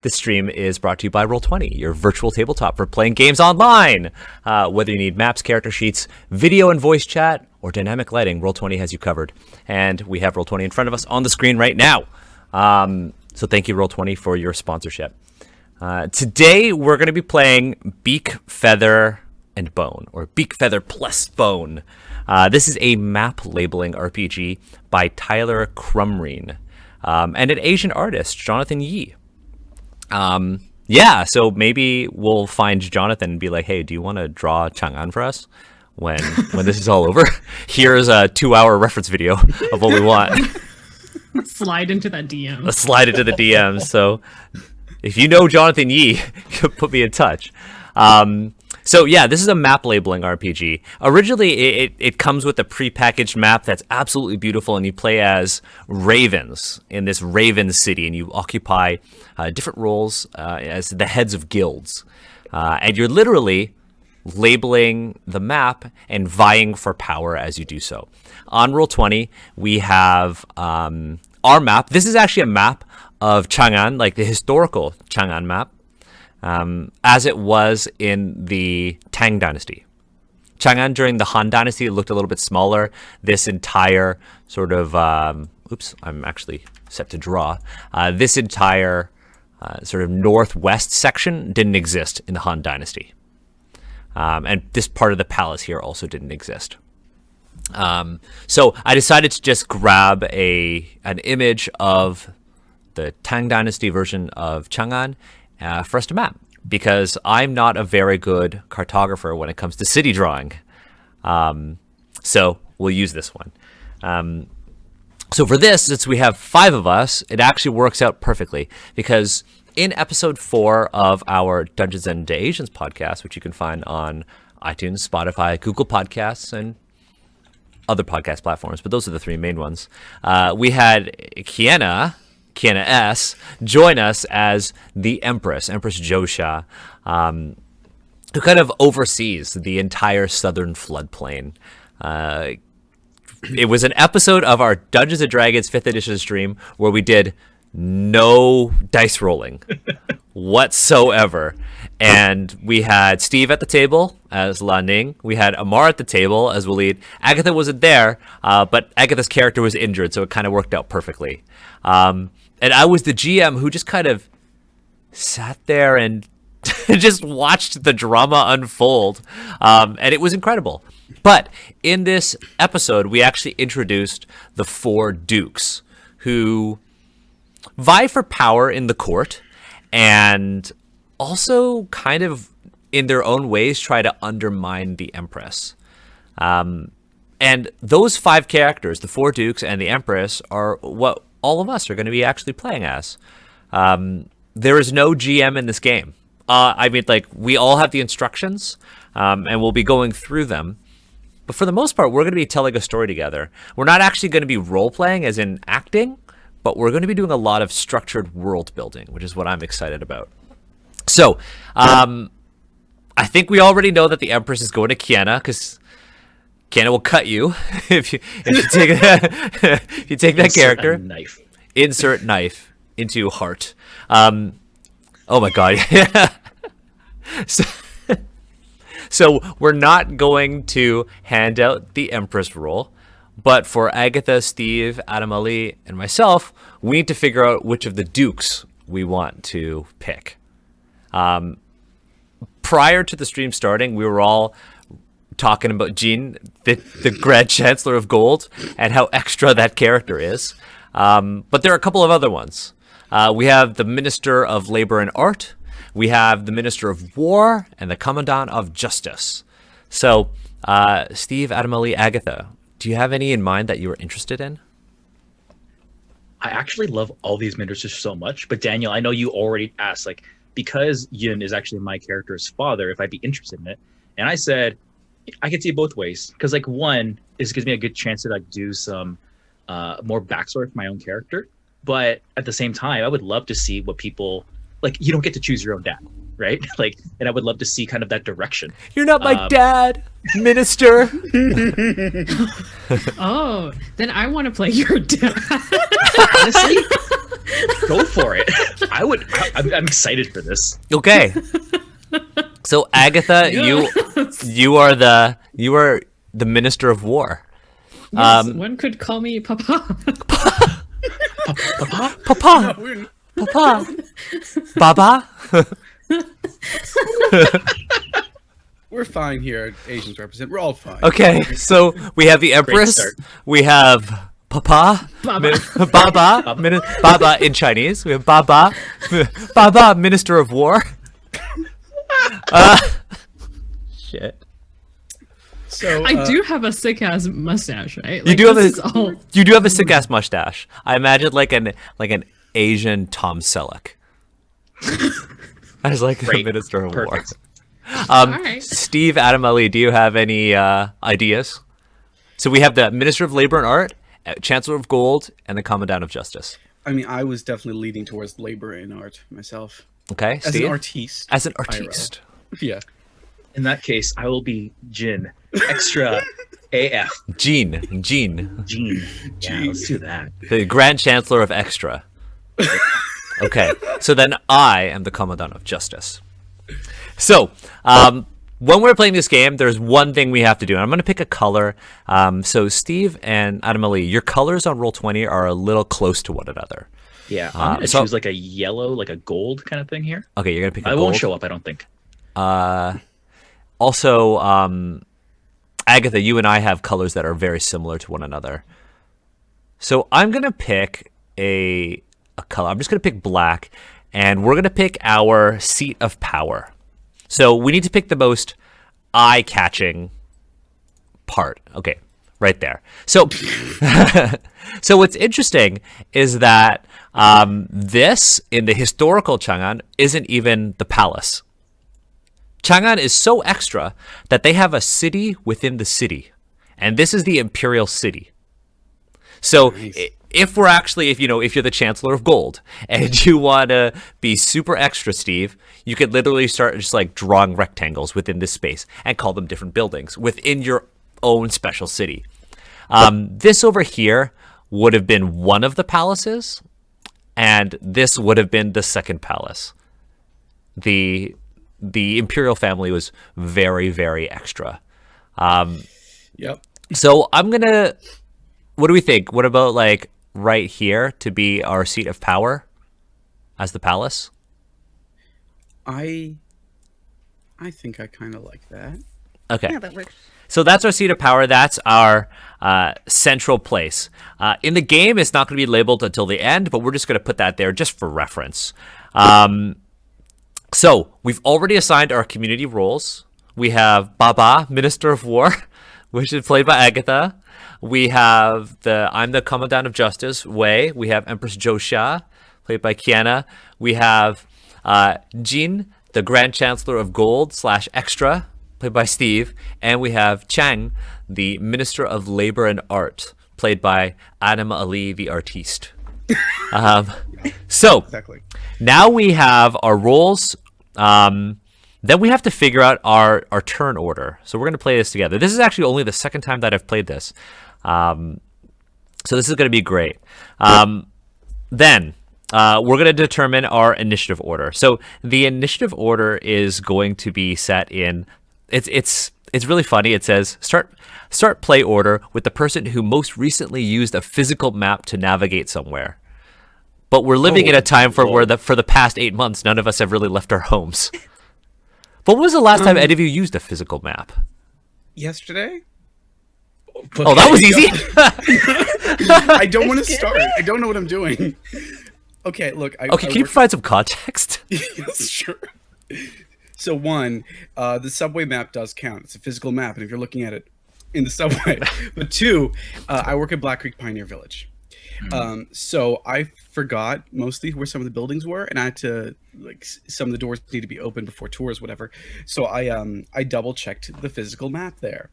This stream is brought to you by Roll20, your virtual tabletop for playing games online. Whether you need maps, character sheets, video and voice chat, or dynamic lighting, Roll20 has you covered. And we have Roll20 in front of us on the screen right now. So thank you, Roll20, for your sponsorship. Today, we're going to be playing Beak, Feather, and Bone, or Beak, Feather plus Bone. This is a map labeling RPG by Tyler Crumrine and an Asian artist, Jonathan Yee. So maybe we'll find Jonathan and be like, hey, do you want to draw Chang'an for us when this is all over? Here's a 2-hour reference video of what we want. Slide into that DM. Let's slide into the DMs. So if you know Jonathan Yee, put me in touch. This is a map labeling RPG. Originally, it comes with a prepackaged map that's absolutely beautiful, and you play as ravens in this raven city, and you occupy different roles as the heads of guilds. And you're literally labeling the map and vying for power as you do so. On Roll20, we have our map. This is actually a map of Chang'an, like the historical Chang'an map. As it was in the Tang Dynasty. Chang'an during the Han Dynasty looked a little bit smaller. This entire sort of, I'm actually set to draw. This entire sort of northwest section didn't exist in the Han Dynasty. And this part of the palace here also didn't exist. So I decided to just grab an image of the Tang Dynasty version of Chang'an for us to map, because I'm not a very good cartographer when it comes to city drawing. So we'll use this one. So for this, since we have 5 of us, it actually works out perfectly, because in episode 4 of our Dungeons and Asians podcast, which you can find on iTunes, Spotify, Google Podcasts, and other podcast platforms, but those are the 3 main ones, we had Kienna S, join us as the Empress Josha, who kind of oversees the entire southern floodplain. It was an episode of our Dungeons & Dragons 5th edition stream where we did no dice rolling whatsoever. And we had Steve at the table as La Ning. We had Amar at the table as Waleed. Agatha wasn't there, but Agatha's character was injured, so it kind of worked out perfectly. And I was the GM who just kind of sat there and just watched the drama unfold. And it was incredible. But in this episode, we actually introduced the 4 dukes who vie for power in the court and also kind of in their own ways try to undermine the Empress. And those 5 characters, the 4 dukes and the Empress, are what all of us are going to be actually playing as. There is no GM in this game. We all have the instructions, and we'll be going through them. But for the most part, we're going to be telling a story together. We're not actually going to be role-playing, as in acting, but we're going to be doing a lot of structured world building, which is what I'm excited about. So, I think we already know that the Empress is going to Kienna, because Kienna will cut you if you take that character. Insert knife into heart. Oh my god. So we're not going to hand out the Empress role, but for Agatha, Steve, Adam Ali, and myself, we need to figure out which of the dukes we want to pick. Prior to the stream starting, we were all talking about Jean, the Grand Chancellor of Gold, and how extra that character is. But there are a couple of other ones. We have the Minister of Labor and Art. We have the Minister of War and the Commandant of Justice. So, Steve, Adam Ali, Agatha, do you have any in mind that you were interested in? I actually love all these ministers so much. But Daniel, I know you already asked, because Yin is actually my character's father, if I'd be interested in it. And I said, I could see it both ways, because one, it gives me a good chance to do some more backstory for my own character, but at the same time, I would love to see what people you don't get to choose your own dad, right? And I would love to see kind of that direction. You're not my dad, minister. Oh, then I want to play your dad. Honestly, Go for it. I'm excited for this. Okay. So Agatha, you are the Minister of War. Yes, one could call me Papa. Papa. Papa. Baba. We're fine here. Asians represent. We're all fine. Okay, so we have the Empress. start. We have Papa. Baba. Baba. Baba in Chinese. We have Baba. Baba, Minister of War. Shit. So I do have a sick ass mustache, right? You do have this is all- you do have a sick ass mustache. I imagine like an Asian Tom Selleck. As like the Great. Minister of Perfect. War. Alright. Steve, Adam, Ali, do you have any ideas? So we have the Minister of Labor and Art, Chancellor of Gold, and the Commandant of Justice. I mean, I was definitely leading towards labor and art myself. Okay, As Steve? an artiste. As an artiste. Yeah. In that case, I will be Jin. Extra AF. Gene. Gene. Yeah, let's do that. The Grand Chancellor of Extra. Okay, so then I am the Commandant of Justice. So, when we're playing this game, there's one thing we have to do. And I'm going to pick a color. So Steve and Adam Ali, your colors on Roll20 are a little close to one another. Yeah, I'm gonna so- choose like a yellow, like a gold kind of thing here. Okay, you're going to pick a I gold. won't show up, I don't think. Also, Agatha, you and I have colors that are very similar to one another. So I'm going to pick a color. I'm just going to pick black, and we're going to pick our seat of power. So we need to pick the most eye-catching part. Okay, right there. So, so what's interesting is that this, in the historical Chang'an, isn't even the palace. Chang'an is so extra that they have a city within the city, and this is the Imperial City. So if you're the Chancellor of Gold and you want to be super extra, Steve, you could literally start just like drawing rectangles within this space and call them different buildings within your own special city. This over here would have been one of the palaces, and this would have been the second palace. The Imperial family was very, very extra. Yep. So I'm gonna. What do we think? What about like right here to be our seat of power as the palace? I think I kind of like that. Okay. Yeah, that works. So that's our seat of power. That's our central place. In the game, it's not going to be labeled until the end, but we're just going to put that there just for reference. So we've already assigned our community roles. We have Baba, Minister of War, which is played by Agatha. We have I'm the Commandant of Justice, Wei. We have Empress Josha, played by Kienna. We have Jin, the Grand Chancellor of Gold / Extra, played by Steve. And we have Chang, the Minister of Labor and Art, played by Adam Ali, the artiste. So Exactly. now we have our roles. Then we have to figure out our turn order. So we're going to play this together. This is actually only the second time that I've played this. So this is going to be great. Then we're going to determine our initiative order. So the initiative order is going to be set in. It's really funny. It says start play order with the person who most recently used a physical map to navigate somewhere. But we're living in a time for the past 8 months, none of us have really left our homes. But when was the last time any of you used a physical map? Yesterday? Oh, that was easy. I don't want to start. I don't know what I'm doing. Okay, look. Okay, can you provide some context? Yes, sure. So one, the subway map does count. It's a physical map, and if you're looking at it in the subway. But two, I work at Black Creek Pioneer Village. So I forgot mostly where some of the buildings were, and I had to some of the doors need to be open before tours, whatever. So I double checked the physical map there,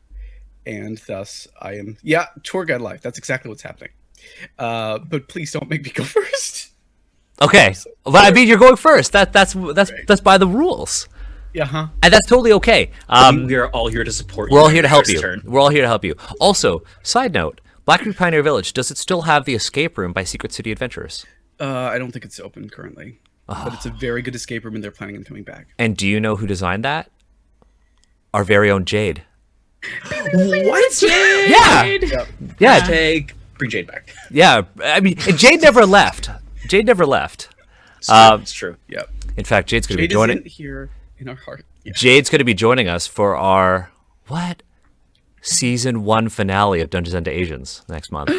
and thus I am tour guide life. That's exactly what's happening. But please don't make me go first. Okay, but I mean you're going first. That's by the rules. Yeah, huh? And that's totally okay. We are all here to support you. We're all here to help First you. turn. We're all here to help you. Also, side note, Black Creek Pioneer Village, does it still have the escape room by Secret City Adventures? I don't think it's open currently, but it's a very good escape room, and they're planning on coming back. And do you know who designed that? Our very own Jade. What? Yeah. Yep. Yeah. Bring Jade back. Yeah. I mean, and Jade never left. Jade never left. It's true. Yep. In fact, Jade's going to be Jade joining. isn't here in our heart. Yeah. Jade's going to be joining us for our season 1 finale of Dungeons and Asians next month.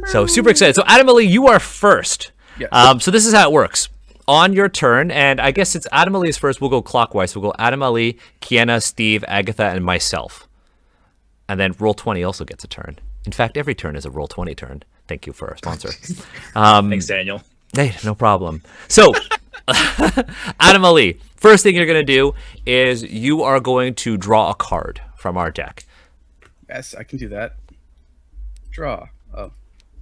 So super excited. So Adam Ali, you are first. Yes. So this is how it works. On your turn, and I guess since Adam Ali is first, we'll go clockwise. We'll go Adam Ali, Kienna, Steve, Agatha, and myself. And then Roll20 also gets a turn. In fact, every turn is a Roll20 turn. Thank you for our sponsor. Thanks, Daniel. Hey, no problem. So, Adam Ali, first thing you're going to do is you are going to draw a card from our deck. Yes, I can do that. Draw. Oh,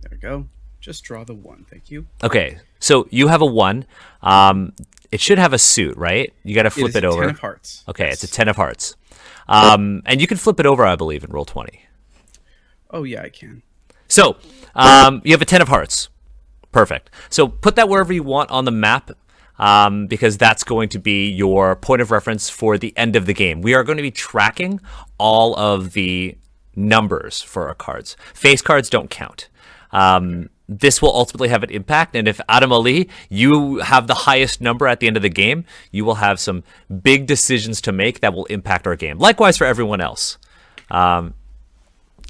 there we go. Just draw the 1. Thank you. Okay, so you have a 1. It should have a suit, right? You got to flip it over. 10 of hearts. Okay, Yes. it's a 10 of hearts. And you can flip it over, I believe, in Roll20. Oh, yeah, I can. So, you have a 10 of hearts. Perfect. So put that wherever you want on the map, because that's going to be your point of reference for the end of the game. We are going to be tracking all of the numbers for our cards. Face cards don't count. This will ultimately have an impact, and if Adam Ali, you have the highest number at the end of the game, you will have some big decisions to make that will impact our game. Likewise for everyone else.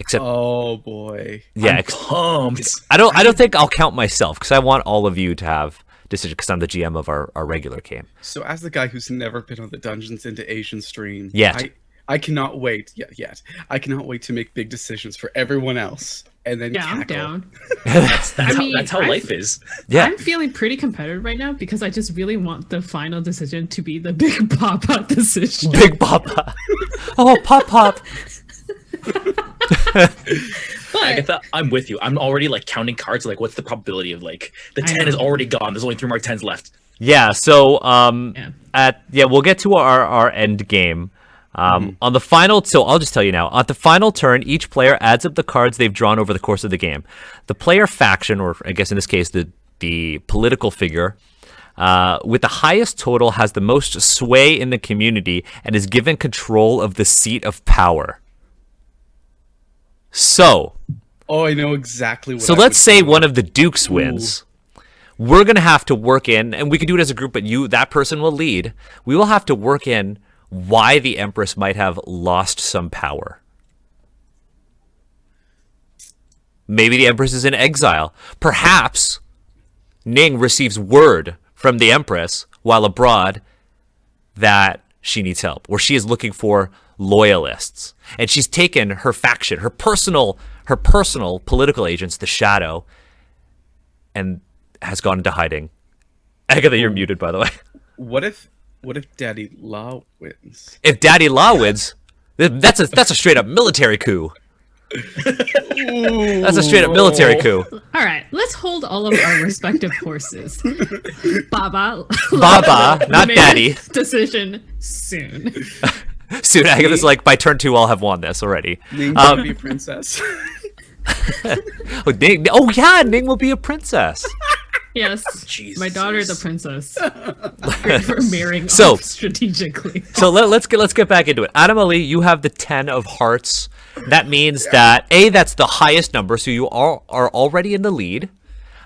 Except, Oh boy. yeah, Pumped. I don't think I'll count myself because I want all of you to have decisions because I'm the GM of our regular game. So as the guy who's never been on the Dungeons into Asian stream, Yet. I cannot wait. Yet. I cannot wait to make big decisions for everyone else, and then Yeah, I'm cackle. down. That's mean, how I'm- life is. Yeah. I'm feeling pretty competitive right now because I just really want the final decision to be the Big Papa decision. Big Papa. Oh, Pop Pop. But Agatha, I'm with you. I'm already like counting cards. Like, what's the probability of like the I 10 is know. already gone? There's only 3 more 10s left. Yeah, so Yeah. we'll get to our end game. On the final, so I'll just tell you now. On the final turn, each player adds up the cards they've drawn over the course of the game. The player faction, or I guess in this case the political figure, with the highest total has the most sway in the community and is given control of the seat of power. So Oh, I know exactly what. So let's say one of the dukes wins. We're going to have to work in, and we can do it as a group, but that person will lead. We will have to work in why the Empress might have lost some power. Maybe the Empress is in exile. Perhaps Ning receives word from the Empress while abroad that she needs help, or she is looking for loyalists. And she's taken her faction, her personal political agents, the Shadow, and has gone into hiding. Agatha, you're muted, by the way. What if Daddy Law wins? If Daddy Law wins, that's a straight up military coup. That's a straight up military coup. All right, let's hold all of our respective horses. Baba, Not make Daddy. Decision soon. Soon, Agatha's like, by turn 2, I'll have won this already. Ning will be a princess. Ning will be a princess. Yes, Jesus. my daughter, the princess. Great for marrying So- off strategically. So let's get back into it. Adam Ali, you have the 10 of hearts. That means that A, that's the highest number, so you are already in the lead.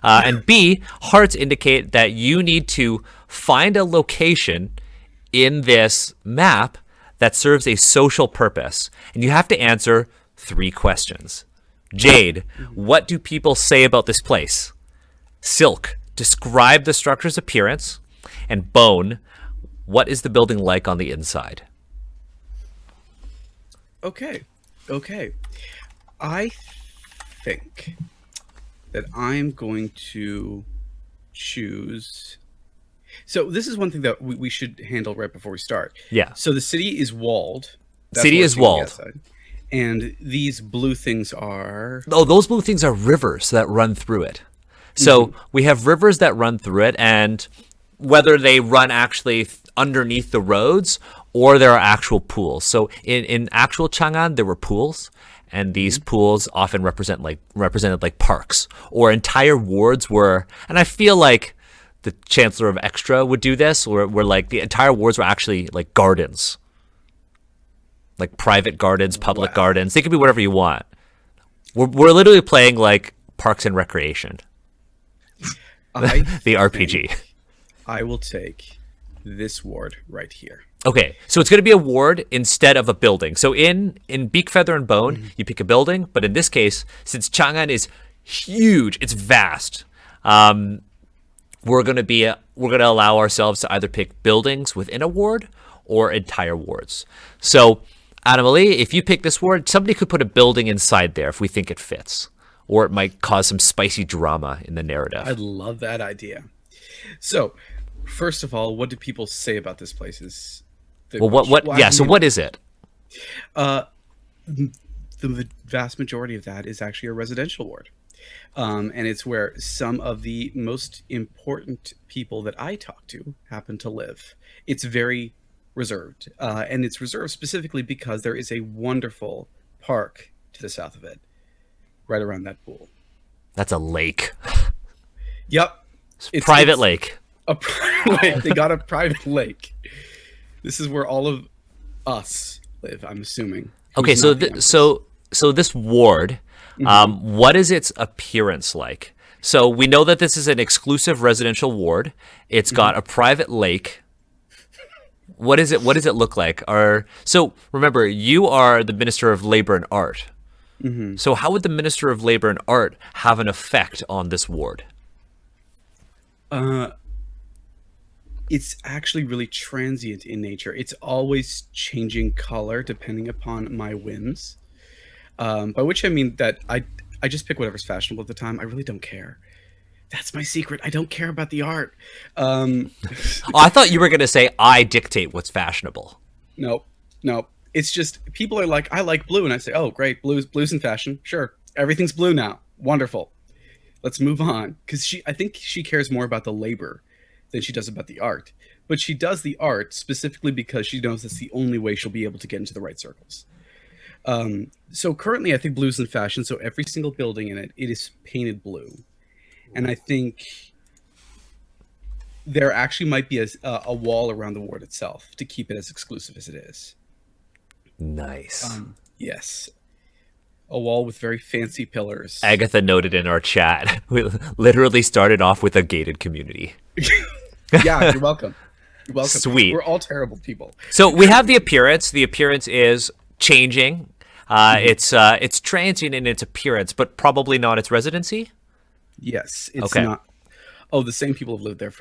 And B, hearts indicate that you need to find a location in this map that serves a social purpose. And you have to answer 3 questions. Jade, what do people say about this place? Silk, describe the structure's appearance. And Bone, what is the building like on the inside? Okay. I think that I'm going to choose. So this is one thing that we should handle right before we start. Yeah. So the city is walled. City what is it's on the walled. outside. And these blue things are. Oh, those blue things are rivers that run through it. So we have rivers that run through it, and whether they run actually underneath the roads or there are actual pools. So in actual Chang'an, there were pools, and these pools often represented like parks or entire wards were, and I feel like the Chancellor of Extra would do this, where like the entire wards were actually like gardens, like private gardens, public gardens. They could be whatever you want. We're literally playing like Parks and Recreation, the RPG. I will take this ward right here. Okay, so it's going to be a ward instead of a building. So in Beak, Feather, and Bone, you pick a building, but in this case, since Chang'an is huge, it's vast. We're going to allow ourselves to either pick buildings within a ward or entire wards. So, Annamalie, if you pick this ward, somebody could put a building inside there if we think it fits, or it might cause some spicy drama in the narrative. I love that idea. So, first of all, what do people say about this place? So what is it? The vast majority of that is actually a residential ward. And it's where some of the most important people that I talk to happen to live. It's very reserved. And it's reserved specifically because there is a wonderful park to the south of it, right around that pool. That's a lake. Yep. It's private lake. A private lake. They got a private lake. This is where all of us live, I'm assuming. Okay, so this ward, what is its appearance like? So we know that this is an exclusive residential ward. It's got a private lake. What is it? What does it look like? So remember, you are the Minister of Labor and Art. So how would the Minister of Labor and Art have an effect on this ward? It's actually really transient in nature. It's always changing color depending upon my whims. By which I mean that I just pick whatever's fashionable at the time. I really don't care. That's my secret. I don't care about the art. I thought you were going to say I dictate what's fashionable. Nope. It's just people are like, I like blue, and I say, oh great, blue's in fashion. Sure, everything's blue now. Wonderful. Let's move on, because I think she cares more about the labor than she does about the art. But she does the art specifically because she knows that's the only way she'll be able to get into the right circles. So currently, I think blue's in fashion. So every single building in it is painted blue, and I think there actually might be a wall around the ward itself to keep it as exclusive as it is. Nice. Yes. A wall with very fancy pillars. Agatha noted in our chat, we literally started off with a gated community. Yeah, you're welcome. You're welcome. Sweet. We're all terrible people. So we have the appearance. The appearance is changing. It's transient in its appearance, but probably not its residency. Yes, it's not. Oh, the same people have lived there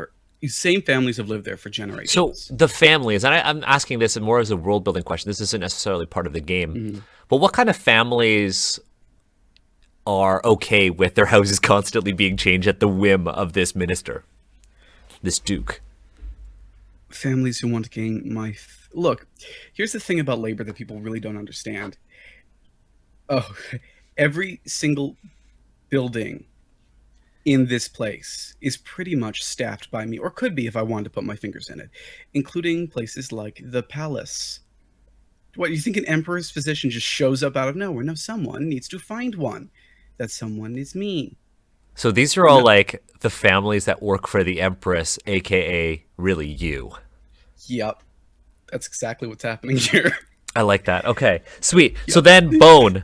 same families have lived there for generations. So the families, and I'm asking this more as a world building question. This isn't necessarily part of the game, but what kind of families are okay with their houses constantly being changed at the whim of this minister, this duke? Families who want to gain look. Here's the thing about labor that people really don't understand. Oh, every single building in this place is pretty much staffed by me, or could be if I wanted to put my fingers in it, including places like the palace. What, you think an emperor's physician just shows up out of nowhere? No, someone needs to find one. That someone is me. So these are all like the families that work for the empress, aka really you. Yep. That's exactly what's happening here. I like that. Okay, sweet. Yep. So then Bone,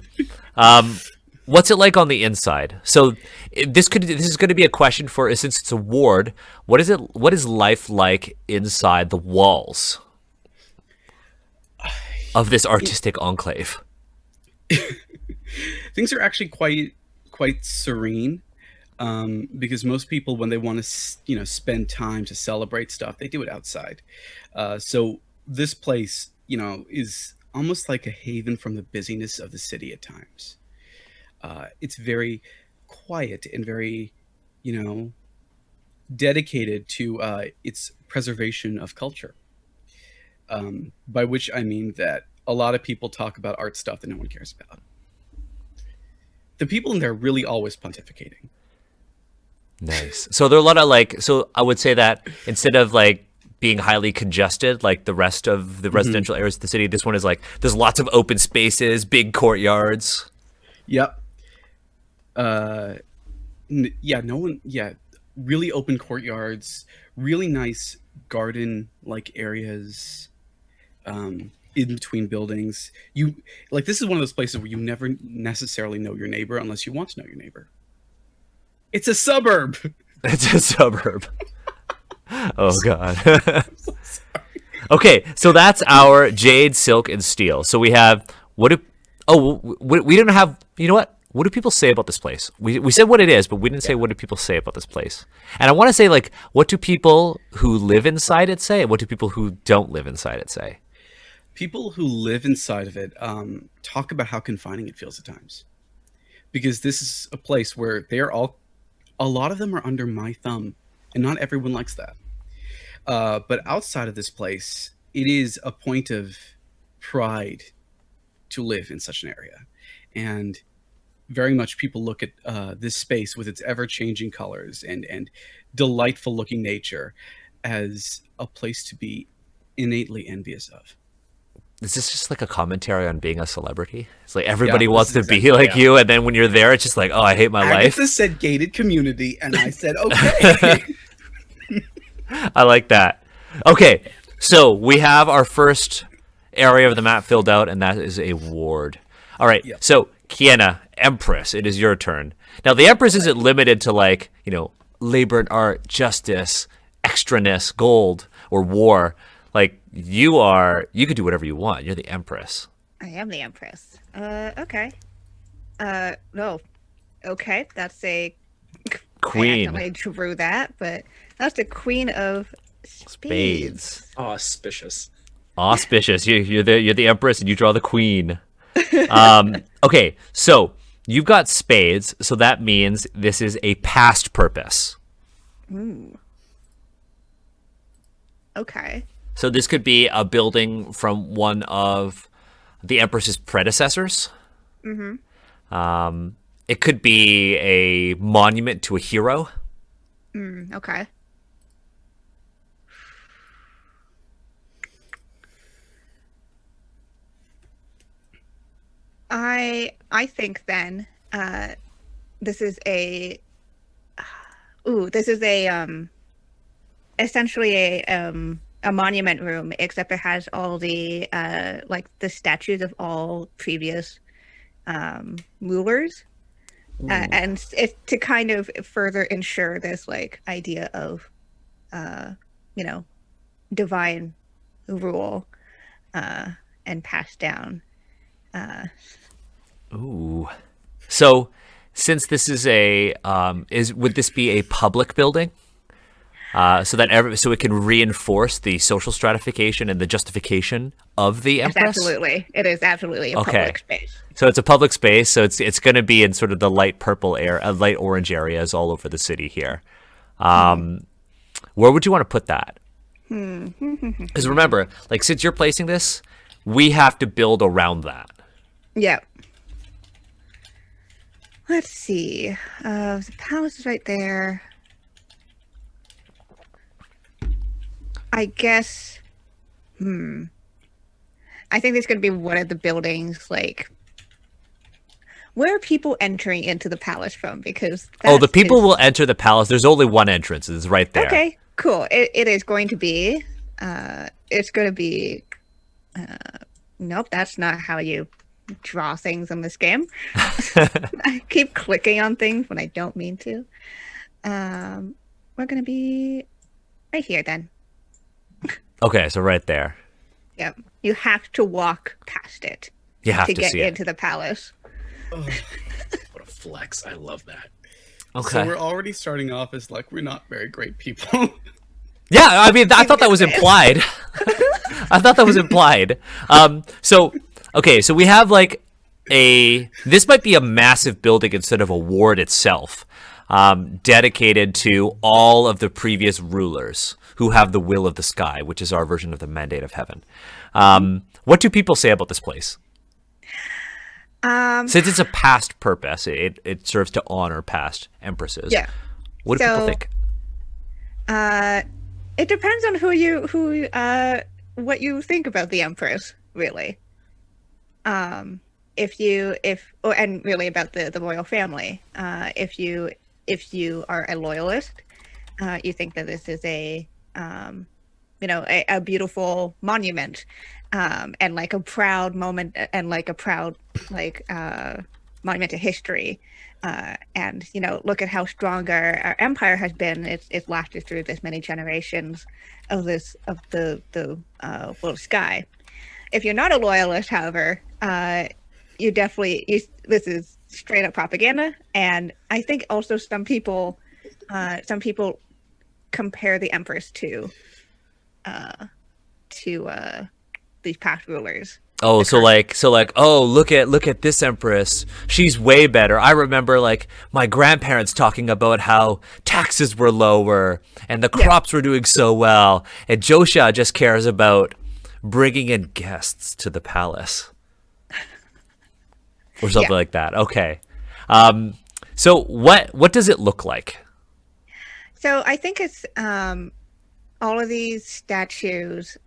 what's it like on the inside? So this is going to be a question for, since it's a ward, what is life like inside the walls of this artistic enclave? Things are actually quite serene, because most people, when they want to spend time to celebrate stuff, they do it outside. So this place is almost like a haven from the busyness of the city at times. It's very quiet and very, dedicated to its preservation of culture. By which I mean that a lot of people talk about art stuff that no one cares about. The people in there are really always pontificating. Nice. So there are a lot of so I would say that instead of being highly congested like the rest of the residential areas of the city, this one is there's lots of open spaces, big courtyards. Yep. Yeah, no one. Yeah, really open courtyards, really nice garden-like areas, in between buildings. You like this is one of those places where you never necessarily know your neighbor unless you want to know your neighbor. It's a suburb. It's a suburb. Oh god. Okay, so that's our jade, silk, and steel. So we have we don't have. You know what? What do people say about this place? We said what it is, but we didn't say what do people say about this place. And I want to say, like, what do people who live inside it say, and what do people who don't live inside it say? People who live inside of it talk about how confining it feels at times, because this is a place where a lot of them are under my thumb, and not everyone likes that. But outside of this place, it is a point of pride to live in such an area. And very much people look at this space with its ever-changing colors and delightful looking nature as a place to be innately envious of. Is this just like a commentary on being a celebrity? It's like everybody Yeah, wants this to is be exactly- like you, and then when you're there, it's just like, oh, I hate my life. Agatha said gated community, and I said okay. I like that. Okay, so we have our first area of the map filled out, and that is a ward. All right, Yep. so Kienna, Empress, it is your turn. Now, the Empress isn't limited to, like, you know, labor and art, justice, extraness, gold, or war. Like, you could do whatever you want. You're the Empress. I am the Empress. Okay. No. Okay, that's a... I Queen. accidentally drew that, but that's the Queen of Spades. Spades. Auspicious. Auspicious. You're the Empress, and you draw the Queen. Okay, so you've got spades, so that means this is a past purpose. Ooh. Okay. So this could be a building from one of the Empress's predecessors. Mm-hmm. It could be a monument to a hero. Okay. I think then this is a essentially a monument room, except it has all the like the statues of all previous rulers, and it's to kind of further ensure this like idea of divine rule and passed down. Ooh. So since this is would this be a public building? So it can reinforce the social stratification and the justification of the Empress? It is absolutely a public space. So it's a public space, so it's going to be in sort of the light purple light orange areas all over the city here. Where would you want to put that? Because remember, like, since you're placing this, we have to build around that. Yeah. Let's see. The palace is right there. I guess. I think there's going to be one of the buildings, like. Where are people entering into the palace from? Because the people will enter the palace. There's only one entrance. It's right there. Okay, cool. It is going to be. It's going to be. Nope, that's not how you draw things in this game. I keep clicking on things when I don't mean to. We're going to be right here then. Okay, so right there. Yep. You have to walk past it You have to to get see it. into the palace. What a flex. I love that. Okay. So we're already starting off as like we're not very great people. Yeah, I mean, I thought that was implied. I thought that was implied. So we have like this might be a massive building instead of a ward itself, dedicated to all of the previous rulers who have the will of the sky, which is our version of the mandate of heaven. What do people say about this place? Since it's a past purpose, it serves to honor past empresses. Yeah. What do people think? It depends on what you think about the Empress, really. and really about the royal family. If you are a loyalist, you think that this is a beautiful monument, and like a proud moment, and like a proud monument to history. And look at how strong our empire has been. It's lasted through this many generations of the world sky. If you're not a loyalist, however, this is straight up propaganda. And I think also some people compare the empress to these past rulers. Oh, so like, oh, look at this empress. She's way better. I remember like my grandparents talking about how taxes were lower and the crops were doing so well. And Josha just cares about bringing in guests to the palace. Or something like that. Okay. So what does it look like? So I think it's all of these statues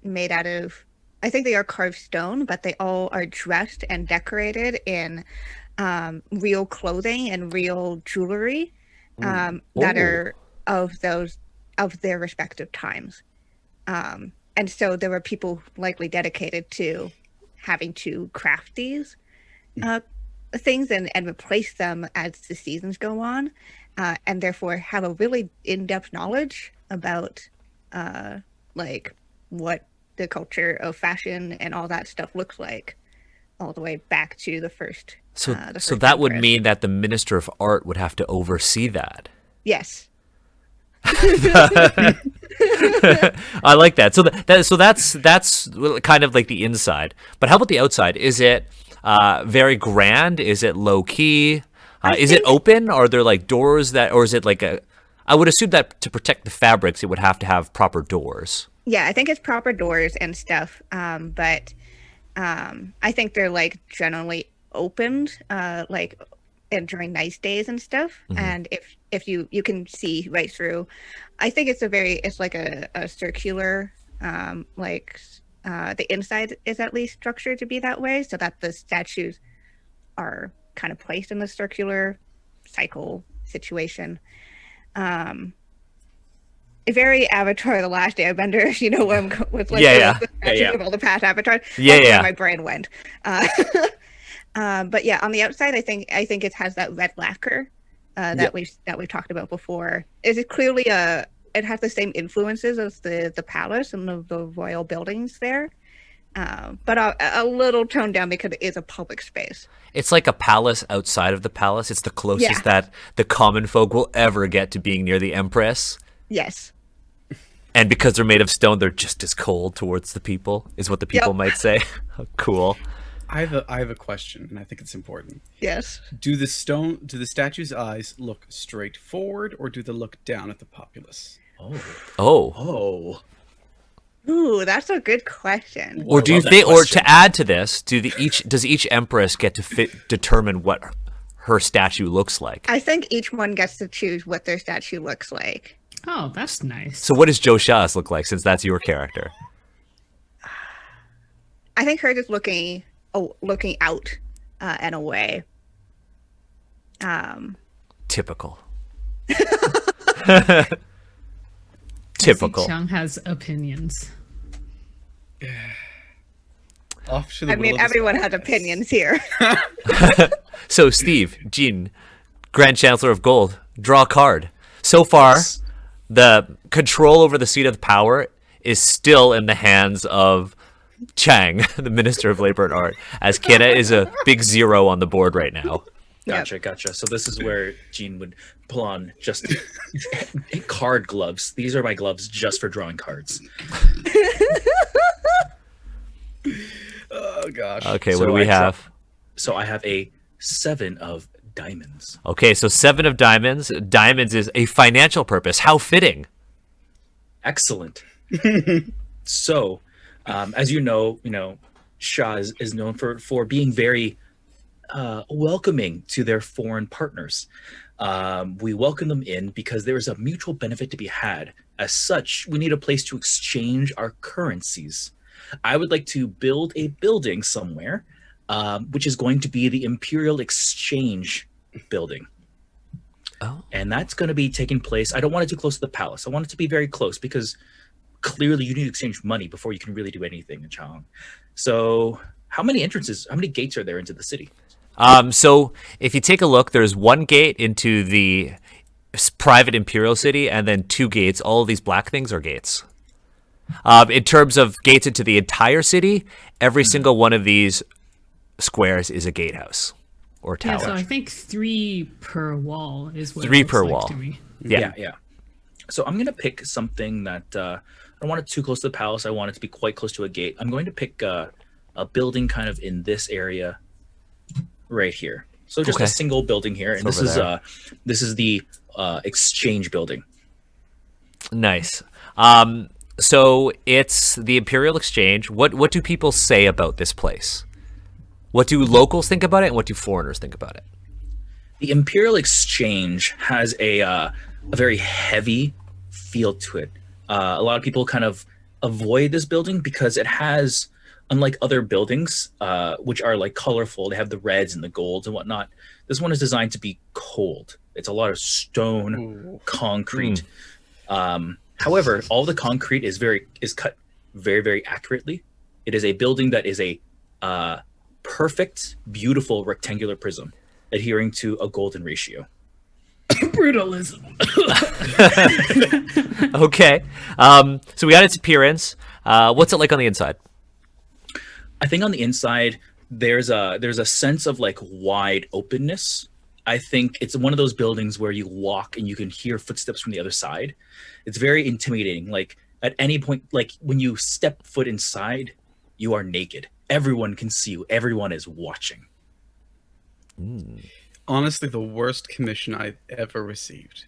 made out of, I think they are carved stone, but they all are dressed and decorated in real clothing and real jewelry that are of their respective times. And so there were people likely dedicated to having to craft these things and replace them as the seasons go on, and therefore have a really in-depth knowledge about like what the culture of fashion and all that stuff looks like, all the way back to the first. So that would mean that the Minister of Art would have to oversee that. Yes. I like that. So that's kind of like the inside. But how about the outside? Is it very grand? Is it low key? Is it open? Are there like doors or is it like I would assume that to protect the fabrics, it would have to have proper doors. Yeah, I think it's proper doors and stuff. But I think they're like generally opened, like during nice days and stuff. Mm-hmm. And if you can see right through, I think it's like a circular, the inside is at least structured to be that way, so that the statues are kind of placed in the circular cycle situation. Very Avatar: The Last Airbender, if you know where I'm going with, like, of all the past Avatars. Where my brain went. But yeah, on the outside, I think it has that red lacquer that we've talked about before. Is it clearly it has the same influences as the palace and the royal buildings there, but a little toned down because it is a public space. It's like a palace outside of the palace. It's the closest that the common folk will ever get to being near the Empress. Yes. And because they're made of stone, they're just as cold towards the people, is what the people might say. Cool. I have a question, and I think it's important. Yes. Do the statue's eyes look straight forward, or do they look down at the populace? Oh. Ooh, that's a good question. Or do you think, or to add to this, does each empress get to determine what her statue looks like? I think each one gets to choose what their statue looks like. Oh, that's nice. So what does Joe Shah's look like, since that's your character? I think hers is looking out and away. Typical. Typical. Chang has opinions. Everyone has opinions here. So, Steve, Jean, Grand Chancellor of Gold, draw a card. So far, the control over the seat of power is still in the hands of Chang, the Minister of Labor and Art, as Kienna is a big 0 on the board right now. Gotcha. So this is where Jean would pull on just card gloves. These are my gloves just for drawing cards. Oh, gosh. Okay, what do we have? So I have a 7 of diamonds. Okay, so 7 of diamonds. Diamonds is a financial purpose. How fitting. Excellent. So, as you know, Shah is known for being very welcoming to their foreign partners. We welcome them in because there is a mutual benefit to be had. As such, we need a place to exchange our currencies. I would like to build a building somewhere which is going to be the Imperial Exchange building. Oh. And that's going to be taking place. I don't want it too close to the palace. I want it to be very close because clearly you need to exchange money before you can really do anything in Chang'an. So how many gates are there into the city? So if you take a look, there's one gate into the private Imperial city and then 2 gates. All of these black things are gates. In terms of gates into the entire city, every single one of these squares is a gatehouse or tower. Yeah, so I think 3 per wall is what 3 it looks per like wall. to me. Yeah. So I'm going to pick something that I don't want it too close to the palace. I want it to be quite close to a gate. I'm going to pick a building kind of in this area right here. So just Okay. a single building here. And It's this over is this is the exchange building. Nice. So it's the Imperial Exchange. What do people say about this place? What do locals think about it, and what do foreigners think about it? The Imperial Exchange has a very heavy feel to it. A lot of people kind of avoid this building because it has, unlike other buildings, which are like colorful, they have the reds and the golds and whatnot. This one is designed to be cold. It's a lot of stone, concrete. However, all the concrete is cut very, very accurately. It is a building that is a perfect, beautiful rectangular prism, adhering to a golden ratio. Brutalism. Okay. So we got its appearance. What's it like on the inside? I think on the inside there's a sense of like wide openness. I think it's one of those buildings where you walk and you can hear footsteps from the other side. It's very intimidating. Like at any point, like when you step foot inside, you are naked. Everyone can see you. Everyone is watching. Honestly, the worst commission I've ever received.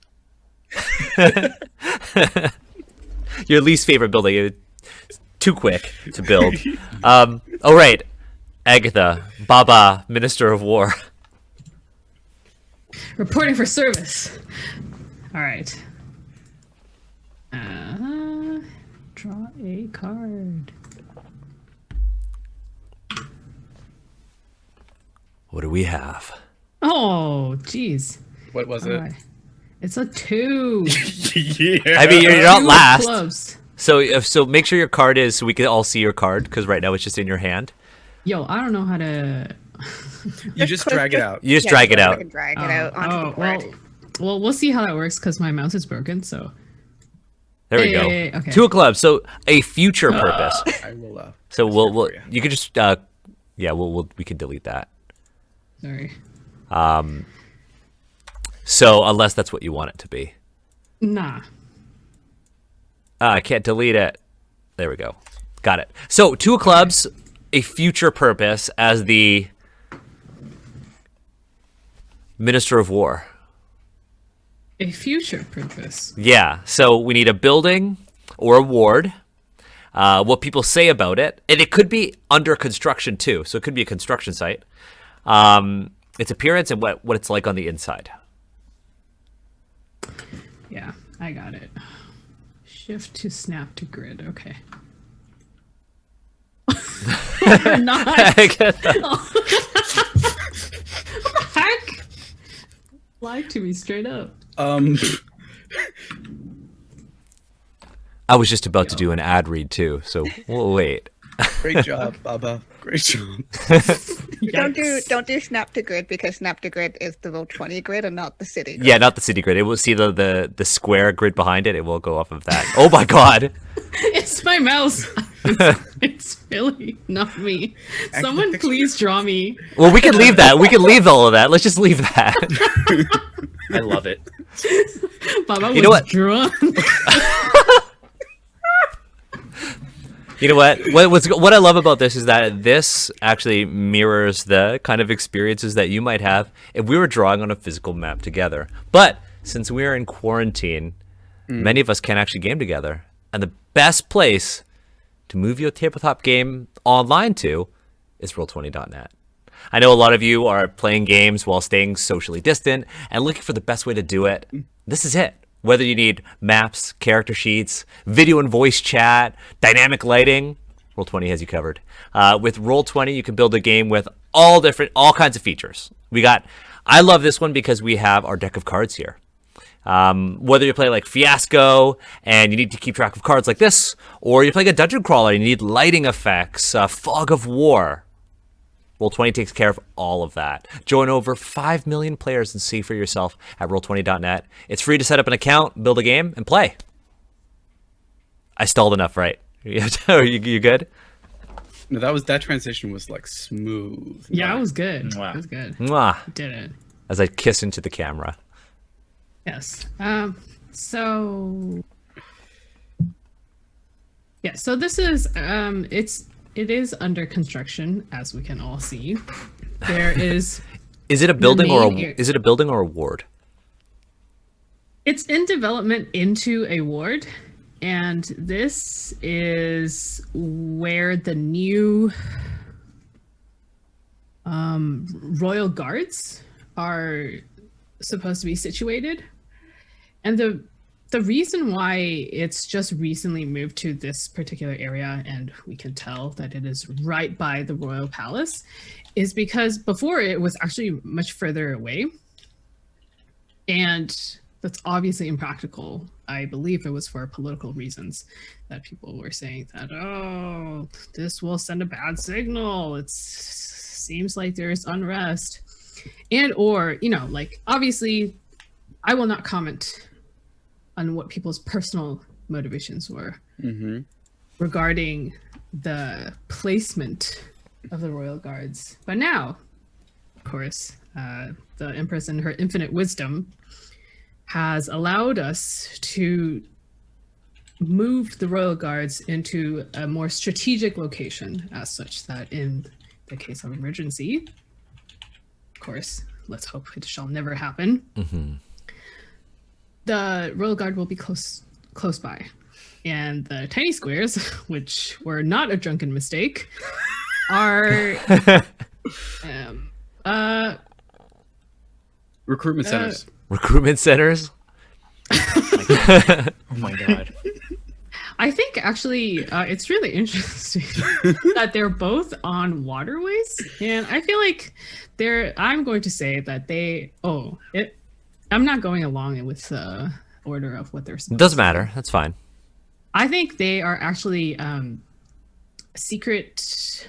Your least favorite building. It's too quick to build. All right. Agatha, Baba, Minister of War. Reporting for service. All right. Draw a card. What do we have? Oh, jeez. What was All it? right. It's a 2. Yeah. I mean, you're not 2 last. clubs. So make sure your card is so we can all see your card because right now it's just in your hand. Yo, I don't know how to. You just drag it out. You just Yeah, drag it you out. can drag it out onto the board. well, we'll see how that works because my mouse is broken. So There we go. Okay. 2 of clubs. So a future purpose. I will. So we'll for you. you could just we can delete that. Sorry. So unless that's what you want it to be. Nah. I can't delete it. There we go. Got it. So 2 of clubs, a future purpose as the Minister of War. A future purpose. Yeah. So we need a building or a ward. What people say about it, and it could be under construction too. So it could be a construction site. Its appearance and what it's like on the inside. Yeah, I got it. Shift to snap to grid. Okay. Not. Heck. Lied to me straight up. I was just about to do an ad read too, so we'll wait. Great job, Baba. Great job. Don't do snap to grid because snap to grid is the Roll20 grid and not the city grid. Yeah, not the city grid. It will see the square grid behind it. It will go off of that. Oh my god. It's my mouse. It's Billy, not me. Someone please draw me. Well, we can leave that. We can leave all of that. Let's just leave that. I love it. Baba You know was what? drawn. You know what I love about this is that this actually mirrors the kind of experiences that you might have if we were drawing on a physical map together. But since we are in quarantine, many of us can't actually game together. And the best place to move your tabletop game online to is Roll20.net. I know a lot of you are playing games while staying socially distant and looking for the best way to do it. This is it. Whether you need maps, character sheets, video and voice chat, dynamic lighting, Roll20 has you covered. With Roll20, you can build a game with all kinds of features. I love this one because we have our deck of cards here. Whether you play like Fiasco and you need to keep track of cards like this, or you play a dungeon crawler and you need lighting effects, Fog of War. Roll20 takes care of all of that. Join over 5 million players and see for yourself at roll20.net. It's free to set up an account, build a game, and play. I stalled enough, right? you good? No, that transition was like smooth. Yeah, it was good. Wow. It was good. Mwah. You did it. As I kiss into the camera. Yes. So this is it is under construction, as we can all see. There is Is it a building or main is it a building or a ward? It's in development into a ward, and this is where the new royal guards are supposed to be situated. And the reason why it's just recently moved to this particular area, and we can tell that it is right by the royal palace, is because before it was actually much further away. And that's obviously impractical. I believe it was for political reasons that people were saying that, oh, this will send a bad signal. It seems like there's unrest. And or, like, obviously, I will not comment on what people's personal motivations were regarding the placement of the royal guards. But now, of course, the Empress in her infinite wisdom has allowed us to move the royal guards into a more strategic location, as such that in the case of emergency, of course, let's hope it shall never happen, the royal guard will be close by. And the tiny squares, which were not a drunken mistake, are Recruitment centers. Recruitment centers? Oh my god. I think actually it's really interesting that they're both on waterways, and I feel like I'm going to say that I'm not going along with the order of what they're supposed Doesn't matter. That's fine. I think they are actually secret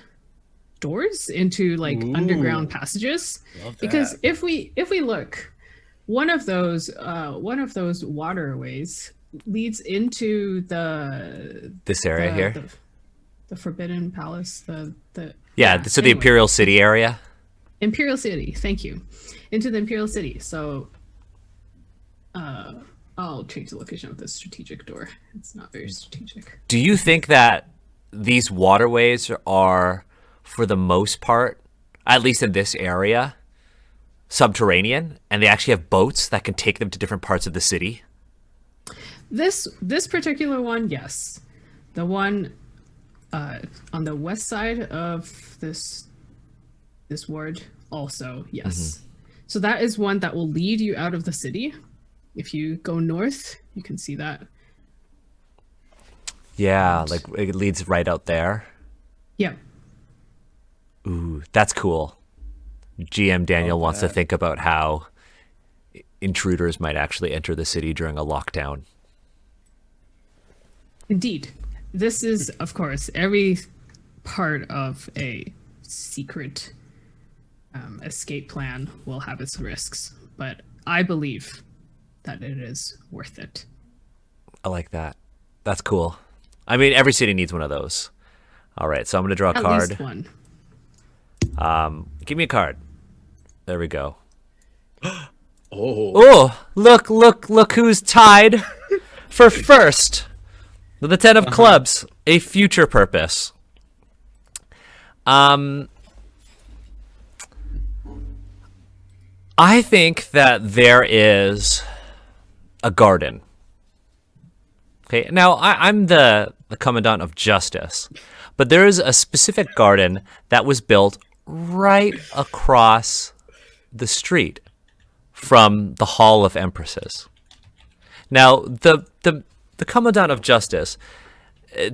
doors into like underground passages. Love that. Because if we look, one of those waterways leads into This area here? the Forbidden Palace. The So the Imperial City area? Imperial City, thank you. Into the Imperial City. So I'll change the location of this strategic door. It's not very strategic. Do you think that these waterways are, for the most part, at least in this area, subterranean, and they actually have boats that can take them to different parts of the city? This particular one, yes. The one on the west side of this ward, also, yes. So that is one that will lead you out of the city. If you go north, you can see that. Yeah, like it leads right out there. Yeah. Ooh, that's cool. GM Daniel wants to think about how intruders might actually enter the city during a lockdown. Indeed. This is, of course, every part of a secret escape plan will have its risks, but I believe that it is worth it. I like that. That's cool. I mean, every city needs one of those. All right, so I'm going to draw a At card. least one. Give me a card. There we go. Oh. Oh, look who's tied for first. The 10 of clubs, a future purpose. I think that there is a garden. Okay, now I'm the commandant of justice, but there is a specific garden that was built right across the street from the Hall of Empresses. Now, the commandant of justice,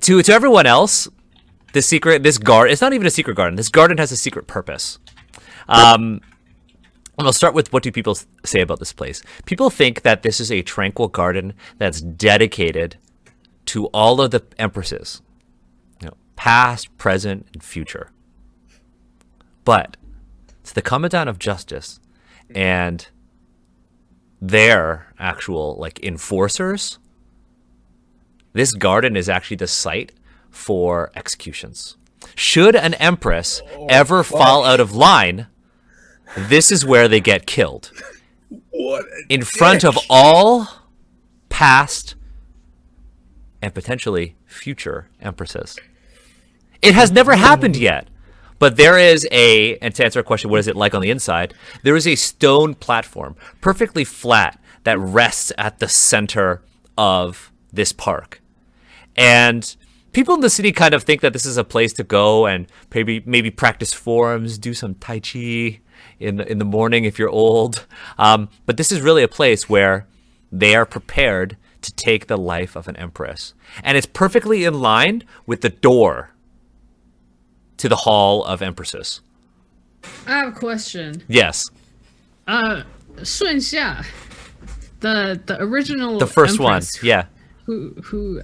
to everyone else, It's not even a secret garden. This garden has a secret purpose. And I'll start with, what do people say about this place? People think that this is a tranquil garden that's dedicated to all of the empresses, past, present, and future. But it's the Commandant of Justice and their actual enforcers. This garden is actually the site for executions. Should an empress ever fall out of line, this is where they get killed. In front of all past and potentially future empresses. It has never happened yet. But there is and to answer a question, what is it like on the inside? There is a stone platform, perfectly flat, that rests at the center of this park. And people in the city kind of think that this is a place to go and maybe practice forms, do some Tai Chi in the morning if you're old. But this is really a place where they are prepared to take the life of an empress. And it's perfectly in line with the door to the Hall of Empresses. I have a question. Yes. Sun Xia, the original, The first empress one, yeah. who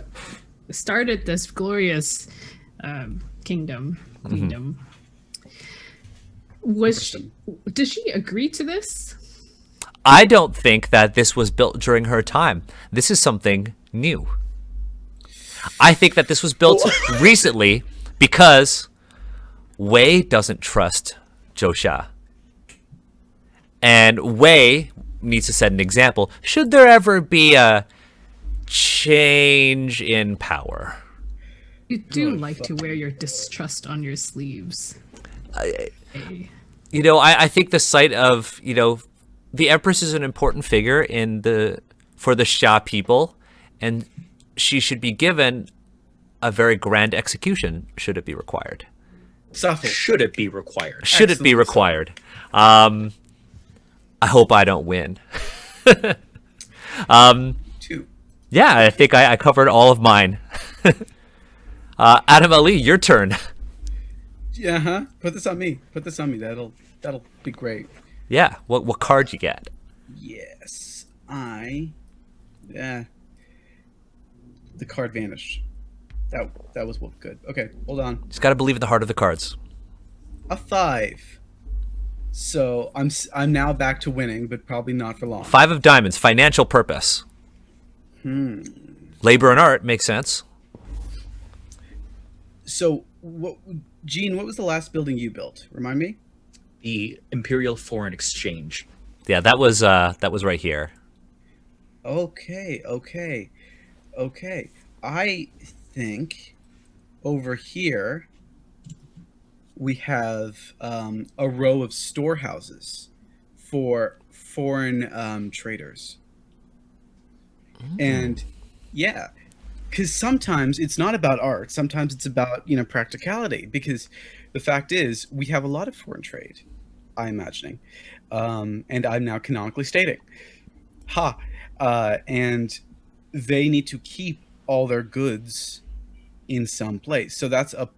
started this glorious kingdom. Did she agree to this? I don't think that this was built during her time. This is something new. I think that this was built recently because Wei doesn't trust Zhou Xia. And Wei needs to set an example. Should there ever be a change in power? You do like to wear your distrust on your sleeves. I think the sight of, the Empress is an important figure for the Xia people, and she should be given a very grand execution should it be required. Should it be required? Should it be required? I hope I don't win. 2. Yeah, I think I covered all of mine. Adam Ali, your turn. Yeah, Put this on me. That'll be great. Yeah, what card you get? Yes, the card vanished. That was good. Okay, hold on. Just gotta believe in the heart of the cards. A 5. So I'm now back to winning, but probably not for long. 5 of diamonds, financial purpose. Labor and art makes sense. So, Gene, what was the last building you built? Remind me. The Imperial Foreign Exchange. Yeah, that was right here. Okay. I think over here we have a row of storehouses for foreign traders. And yeah, because sometimes it's not about art. Sometimes it's about practicality. Because the fact is, we have a lot of foreign trade, I'm imagining, and I'm now canonically stating, and they need to keep all their goods in some place. So that's a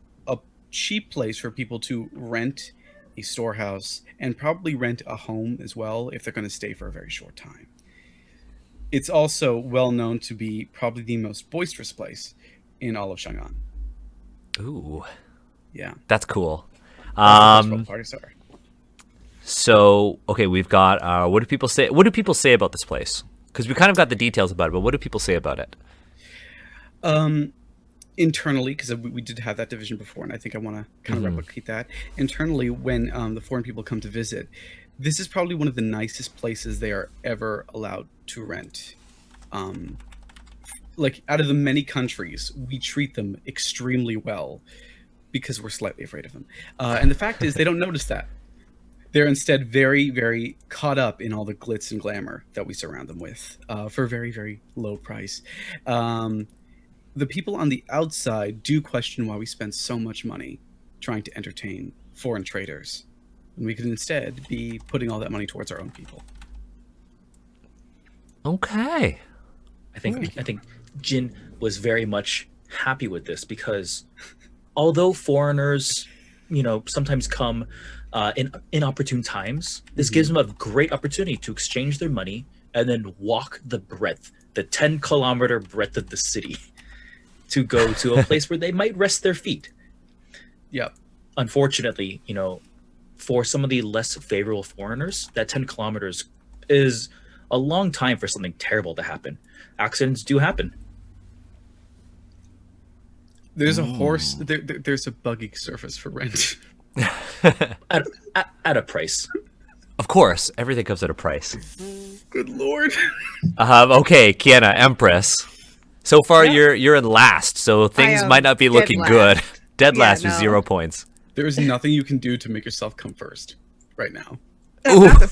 cheap place for people to rent a storehouse and probably rent a home as well if they're going to stay for a very short time. It's also well known to be probably the most boisterous place in all of Chang'an. Ooh, yeah, that's cool. Parties are. So okay, we've got what do people say? What do people say about this place? Because we kind of got the details about it, but what do people say about it? Internally, because we did have that division before, and I think I want to kind of replicate that. Internally, when the foreign people come to visit, this is probably one of the nicest places they are ever allowed to rent. Out of the many countries, we treat them extremely well because we're slightly afraid of them. And the fact is, they don't notice that. They're instead very, very caught up in all the glitz and glamour that we surround them with for a very, very low price. The people on the outside do question why we spend so much money trying to entertain foreign traders when we could instead be putting all that money towards our own people. Okay. I think Jin was very much happy with this because although foreigners, sometimes come in inopportune times, this gives them a great opportunity to exchange their money and then walk the 10-kilometer breadth of the city to go to a place where they might rest their feet. Yep. Unfortunately, for some of the less favorable foreigners, that 10 kilometers is a long time for something terrible to happen. Accidents do happen. There's a horse. There's a buggy surface for rent. at a price. Of course, everything comes at a price. Good lord. Okay, Kienna, Empress. So far, you're in last, so things might not be looking good. Dead last with 0 points. There is nothing you can do to make yourself come first right now. Okay.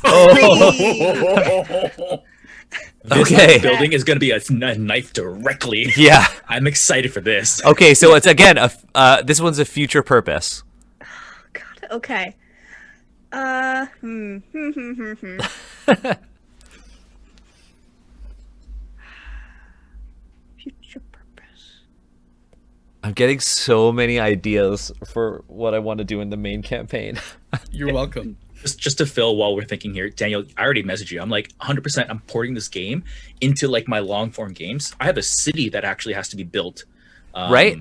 This building is going to be a knife directly. Yeah. I'm excited for this. Okay, so it's again this one's a future purpose. God. Okay. Future purpose. I'm getting so many ideas for what I want to do in the main campaign. You're welcome. Just to fill while we're thinking here, Daniel, I already messaged you. I'm like 100%. I'm porting this game into like my long form games. I have a city that actually has to be built, Right?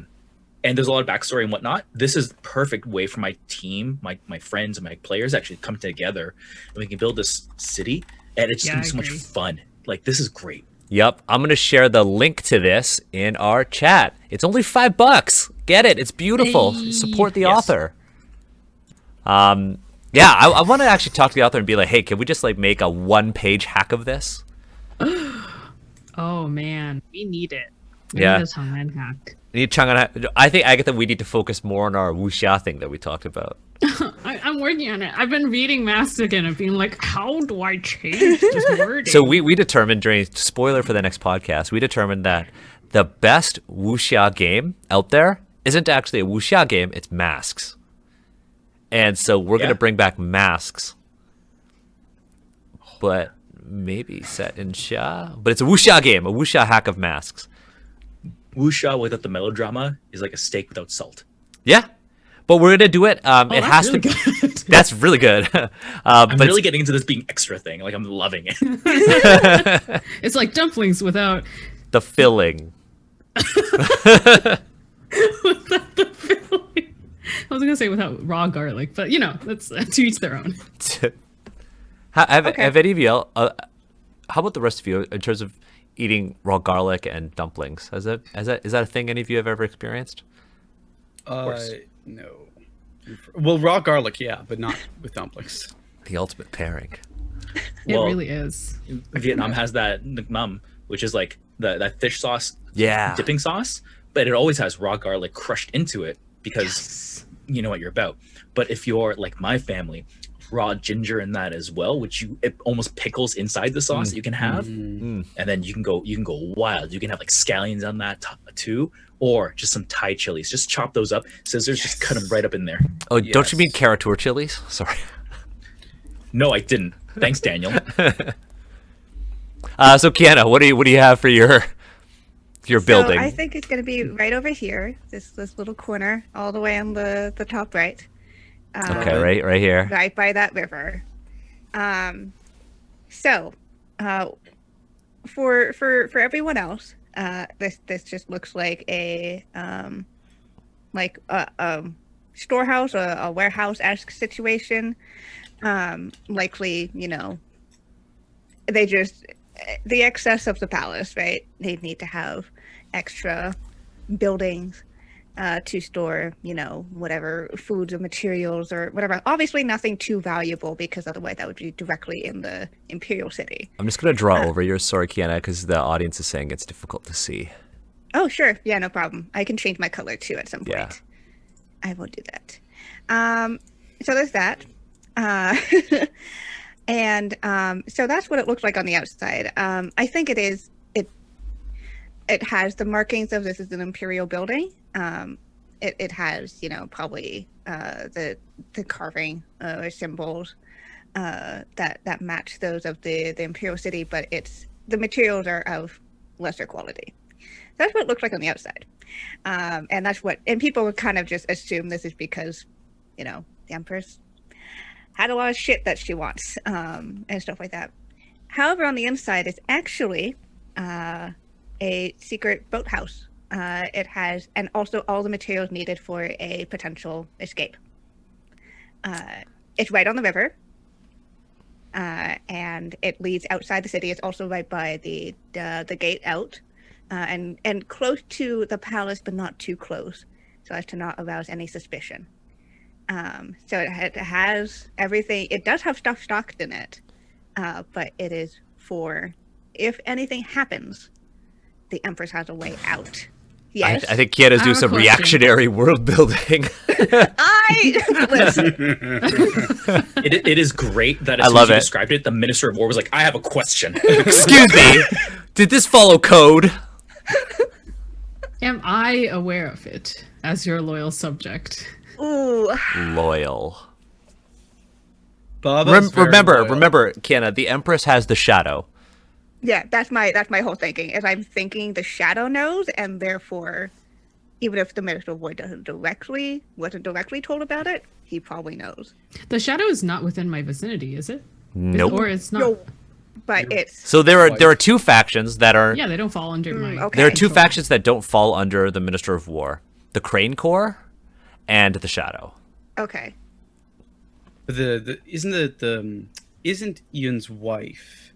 And there's a lot of backstory and whatnot. This is the perfect way for my team, my friends, and my players actually come together, and we can build this city. And it's just gonna be so much fun. Like, this is great. Yep, I'm gonna share the link to this in our chat. It's only $5. Get it? It's beautiful. Hey. Support the Yes. author. Yeah, I want to actually talk to the author and be like, hey, can we just like make a 1-page hack of this? Oh man, we need it. We Yeah. need a Chang'an hack. I think, Agatha, we need to focus more on our wuxia thing that we talked about. I'm working on it. I've been reading Mastic and being like, how do I change this wording? So we determined during, spoiler for the next podcast, we determined that the best wuxia game out there isn't actually a wuxia game, it's masks. And so we're going to bring back masks. But maybe set in Xia. But it's a wuxia game, a wuxia hack of masks. Wuxia without the melodrama is like a steak without salt. Yeah. But we're going to do it. It that's has really to good. That's really good. I'm but really getting into this being extra thing. Like, I'm loving it. It's like dumplings without the filling. the filling. I was gonna say without raw garlic, but that's to each their own. Have Okay. any of you, how about the rest of you in terms of eating raw garlic and dumplings? Is that a thing any of you have ever experienced? course. No. Well, raw garlic, yeah, but not with dumplings. The ultimate pairing. It Well, really is. Vietnam has that nam, which is like that fish sauce Yeah. dipping sauce, but it always has raw garlic crushed into it because you know what you're about. But if you're like my family, raw ginger in that as well, which it almost pickles inside the sauce that you can have, Mm. and then you can go wild. You can have like scallions on that too, or just some Thai chilies. Just chop those up, scissors, just cut them right up in there. Oh, don't you mean Yes. caratur chilies? Sorry. No, I didn't. Thanks, Daniel. So Kienna, what do you have for your building? So I think it's going to be right over here, this little corner, all the way on the top right. Okay, right here. Right by that river. So, for everyone else, this just looks like a storehouse, a warehouse-esque situation. Likely, they just the excess of the palace, right? They need to have extra buildings to store, whatever foods or materials or whatever. Obviously, nothing too valuable because otherwise that would be directly in the Imperial City. I'm just gonna draw over yours. Sorry, Kienna, because the audience is saying it's difficult to see. Oh, sure. Yeah, no problem. I can change my color too at some point. Yeah. I will do that. So there's that. And so that's what it looks like on the outside. I think it has the markings of this is an Imperial building. It has, probably the carving or symbols that match those of the Imperial City, but the materials are of lesser quality. That's what it looks like on the outside. And that's what, and people would kind of just assume this is because, you know, the Empress had a lot of shit that she wants, and stuff like that. However, on the inside, it's actually a secret boathouse. It has, and also all the materials needed for a potential escape. It's right on the river, and it leads outside the city. It's also right by the gate out, and close to the palace, but not too close, so as to not arouse any suspicion. So it has everything. It does have stuff stocked in it, but it is for if anything happens, the Empress has a way out. Yes. I think Kienna's doing some question. reactionary world building. Listen. It is great that I as soon love as you it. described it, the Minister of War was like, I have a question. Excuse me. Did this follow code? Am I aware of it as your loyal subject? Ooh. Loyal. Bubba's very loyal. Remember, Kienna, the Empress has the shadow. Yeah, that's my whole thinking. Is I'm thinking the shadow knows, and therefore, even if the Minister of War wasn't directly told about it, he probably knows. The shadow is not within my vicinity, is it? Nope. Or it's not. No, but it's So there are two factions that are Yeah, they don't fall under my. okay. there are two control. factions that don't fall under the Minister of War: the Crane Corps and the Shadow. okay. But isn't Ian's wife?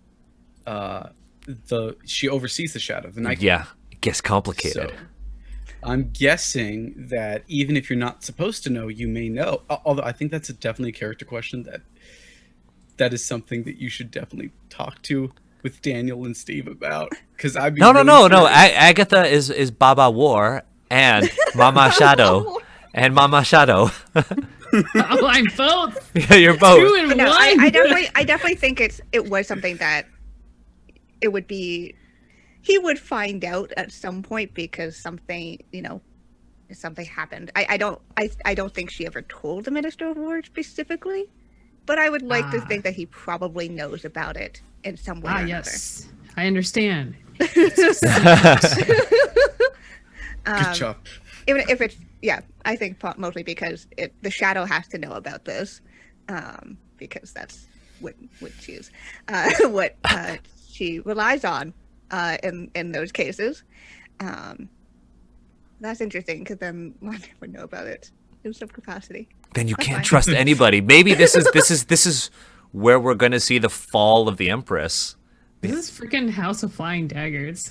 She oversees the shadow. The night. Yeah, it gets complicated. So, I'm guessing that even if you're not supposed to know, you may know. Although I think that's definitely a character question that is something that you should definitely talk to with Daniel and Steve about. Because I'd be No. really Agatha is Baba War and Mama Shadow and Mama Shadow. Oh, I'm both. Yeah, you're both. 2 in But no, 1. I definitely think it was something that it would be. He would find out at some point because something happened. I don't think she ever told the Minister of War specifically, but I would like to think that he probably knows about it in some way or another. Yes, I understand. Good job. Even if it's I think mostly because the Shadow has to know about this, because that's what she's what she relies on in those cases. That's interesting because then one would know about it in some capacity. Then you That's can't fine. trust anybody. Maybe this is where we're gonna see the fall of the Empress. This is freaking House of Flying Daggers.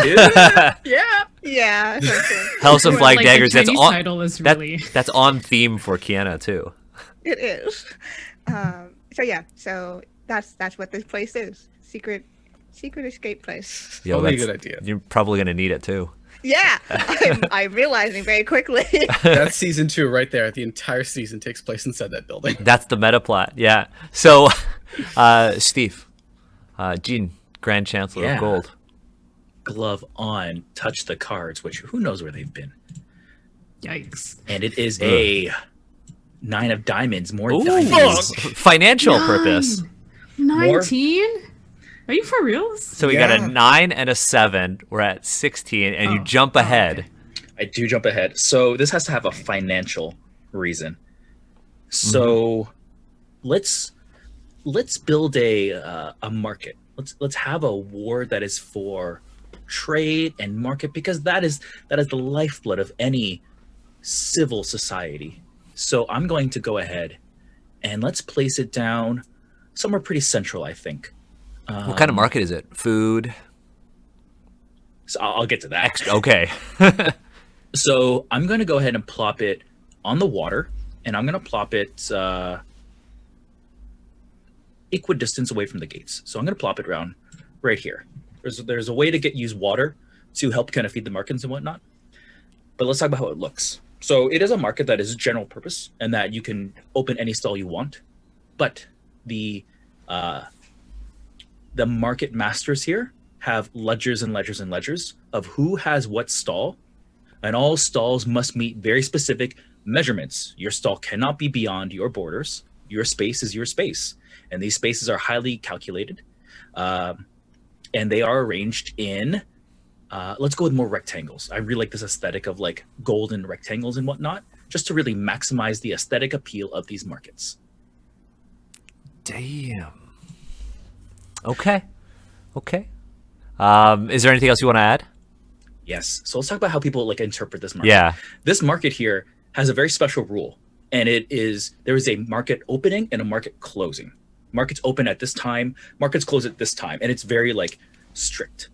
Yeah. House of Or, Flying like, the Daggers. That's Chinese on. title is really. That's on theme for Kienna too. It is. So that's what this place is. Secret escape place. Yo, Probably a that's- good idea. You're probably gonna need it too. Yeah, I'm realizing very quickly. That's season 2 right there. The entire season takes place inside that building. That's the meta plot. Yeah. So, Steve, Jean, Grand Chancellor Yeah. of Gold. Glove on, touch the cards, which who knows where they've been. Yikes. And it is a 9 of diamonds, more Ooh, diamonds. financial purpose. 19? Are you for real? So we got a Yeah. 9 and a 7. We're at 16, and you Oh. jump Oh, ahead. okay. I do jump ahead. So this has to have a financial reason. So let's build a market. Let's have a war that is for trade and market, because that is the lifeblood of any civil society. So I'm going to go ahead and let's place it down somewhere pretty central, I think. What kind of market is it? Food? So I'll get to that. Extra. Okay. So I'm going to go ahead and plop it on the water, and I'm going to plop it equidistance away from the gates. So I'm going to plop it around right here. There's a way to use water to help kind of feed the markets and whatnot. But let's talk about how it looks. So it is a market that is general purpose and that you can open any stall you want. But the market masters here have ledgers and ledgers and ledgers of who has what stall. And all stalls must meet very specific measurements. Your stall cannot be beyond your borders. Your space is your space. And these spaces are highly calculated. And they are arranged in let's go with more rectangles. I really like this aesthetic of like golden rectangles and whatnot, just to really maximize the aesthetic appeal of these markets. Damn. Okay. Is there anything else you want to add? Yes. So let's talk about how people like interpret this market. Yeah. This market here has a very special rule, and there is a market opening and a market closing. Markets open at this time, markets close at this time, and it's very like strict.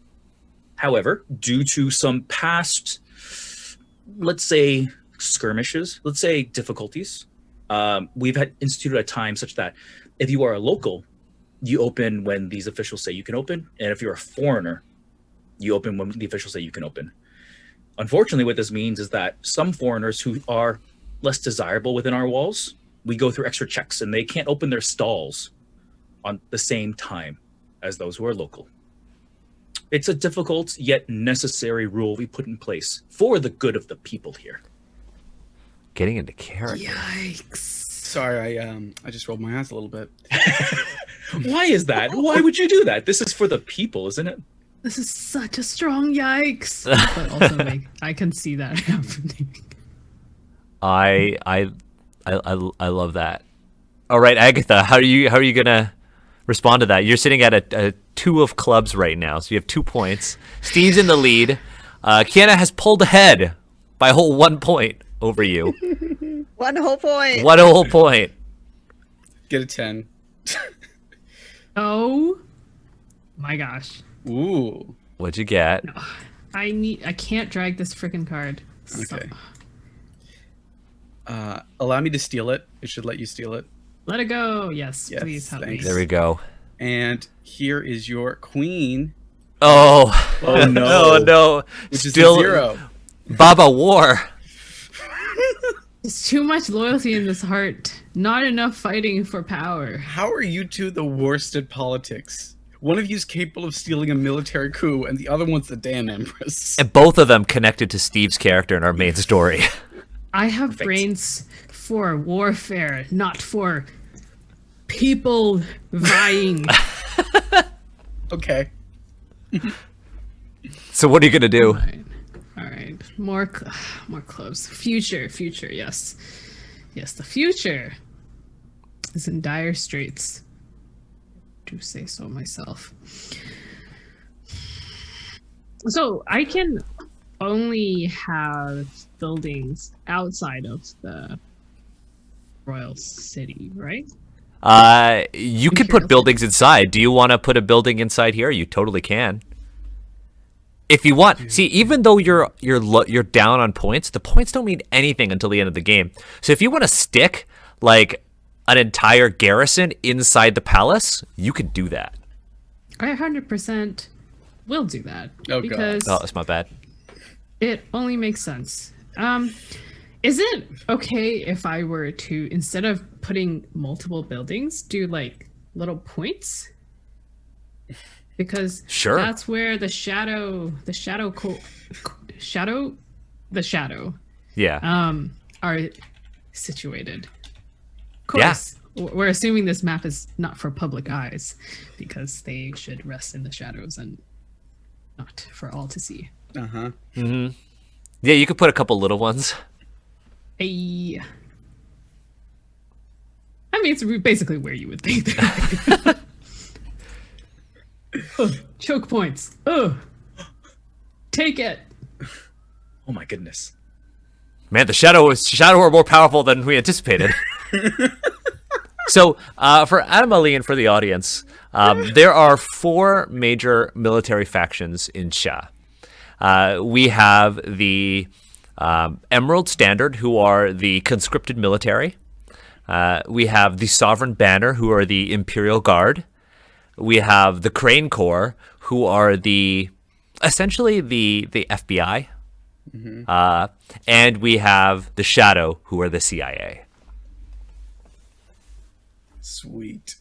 However, due to some past, let's say skirmishes, let's say difficulties, we've had instituted a time such that if you are a local, you open when these officials say you can open, and if you're a foreigner, you open when the officials say you can open. Unfortunately, what this means is that some foreigners who are less desirable within our walls, we go through extra checks, and they can't open their stalls on the same time as those who are local. It's a difficult yet necessary rule we put in place for the good of the people here. Getting into character. Yikes. Sorry, I just rolled my eyes a little bit. Why is that? Why would you do that? This is for the people, isn't it? This is such a strong yikes. But also, like, I can see that happening. I love that. All right, Agatha, how are you gonna respond to that? You're sitting at a 2 of clubs right now, so you have 2 points. Steve's in the lead. Kienna has pulled ahead by a whole 1 point over you. 1 whole point. 1 whole point. Get a 10. Oh my gosh. Ooh. What'd you get? I can't drag this freaking card. Okay. Allow me to steal it. It should let you steal it. Let it go. Yes, Yes, please help thanks. me. There we go. And here is your queen, Oh, Oh, no. oh no! which is Still a 0. Baba War. There's too much loyalty in this heart. Not enough fighting for power. How are you two the worst at politics? One of you's capable of stealing a military coup, and the other one's the damn empress. And both of them connected to Steve's character in our main story. I have Perfect. brains for warfare, not for people vying. Okay. So what are you gonna do? All right. More clubs. Future. Yes. Yes, the future is in dire straits. Do say so myself. So I can only have buildings outside of the royal city, right? You could Imperial put buildings inside. Do you want to put a building inside here? You totally can. If you want, see, even though you're down on points, the points don't mean anything until the end of the game. So if you want to stick like an entire garrison inside the palace, you could do that. I 100% will do that. Oh, God. because Oh, that's my bad. it only makes sense. Is it okay if I were to, instead of putting multiple buildings, do like little points? Because Sure. that's where the shadow Yeah. are situated. Of Yeah. course, we're assuming this map is not for public eyes because they should rest in the shadows and not for all to see. Uh-huh. Yeah, you could put a couple little ones. I mean, it's basically where you would think that. Choke points. Take it. Oh my goodness. Man, the shadow are more powerful than we anticipated. So, for Adam Ali and for the audience, there are 4 major military factions in Sha. We have the Emerald Standard, who are the conscripted military. We have the Sovereign Banner, who are the Imperial Guard. We have the Crane Corps, who are essentially the FBI. And we have the Shadow, who are the CIA. Sweet.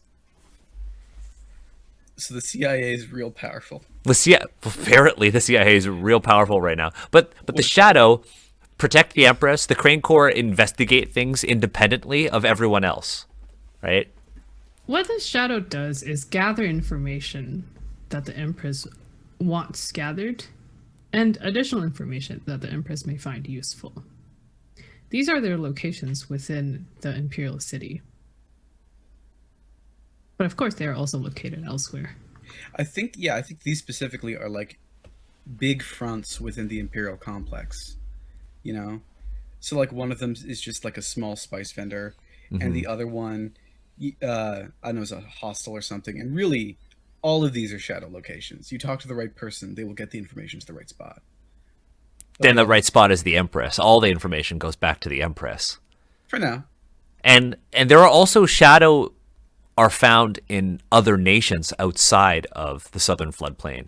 So the CIA is real powerful. Apparently the CIA is real powerful right now. But the Shadow protect the Empress. The Crane Corps investigate things independently of everyone else, right? What the shadow does is gather information that the Empress wants gathered and additional information that the Empress may find useful. These are their locations within the Imperial City. But of course, they are also located elsewhere. I think these specifically are like big fronts within the Imperial complex, you know? So like one of them is just like a small spice vendor, and the other one, I don't know, is a hostel or something. And really, all of these are shadow locations. You talk to the right person, they will get the information to the right spot. Then the right spot is the Empress. All the information goes back to the Empress. For now. And there are also shadow are found in other nations outside of the southern floodplain.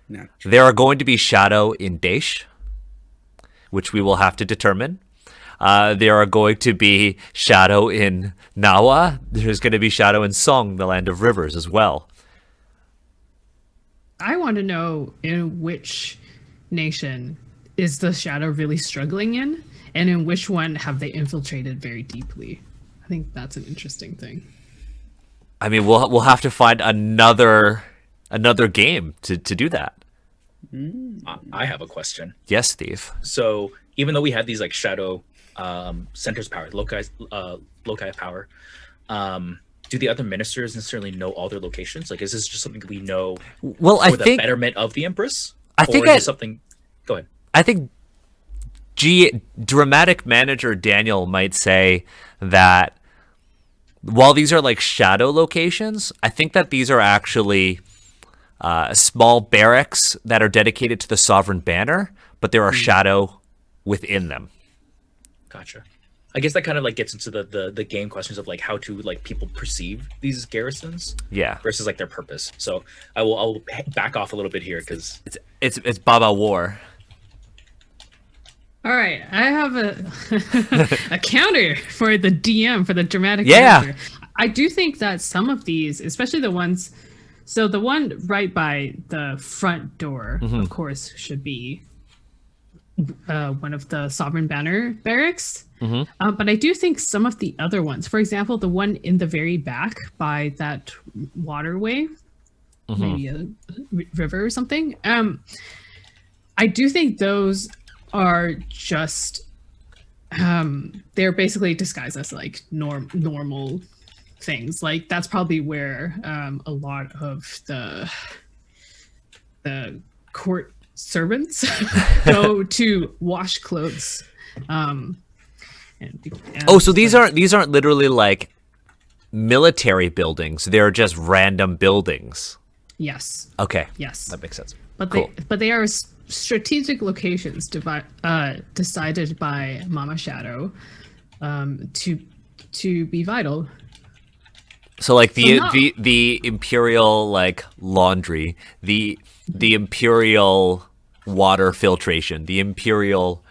No. There are going to be shadow in Daish, which we will have to determine. There are going to be shadow in Nawa. There's going to be shadow in Song, the land of rivers, as well. I want to know in which nation is the shadow really struggling in, and in which one have they infiltrated very deeply. I think that's an interesting thing. I mean, we'll have to find another game to do that. I have a question. Yes, Steve. So even though we have these like shadow centers of power, loci of power, do the other ministers necessarily know all their locations? Like, is this just something we know Well, for the betterment of the Empress? I think or is it something. Go ahead. I think dramatic manager Daniel might say that while these are like shadow locations, I think that these are actually small barracks that are dedicated to the sovereign banner, but there are shadow within them. Gotcha. I guess that kind of like gets into the game questions of like how to like people perceive these garrisons, Yeah, versus like their purpose. So I'll back off a little bit here because it's Baba War. All right, I have a counter for the DM, for the dramatic Yeah. manager. I do think that some of these, especially the ones, so the one right by the front door, of course, should be one of the Sovereign Banner barracks. But I do think some of the other ones, for example, the one in the very back by that waterway, maybe a river or something. I do think those are just they're basically disguised as like normal things. Like that's probably where a lot of the court servants go to wash clothes. So these aren't literally like military buildings. They're just random buildings. Yes. Okay. Yes. That makes sense. But Cool. they are strategic locations decided by Mama Shadow to be vital. So like the So the Imperial like laundry, the Imperial water filtration, the Imperial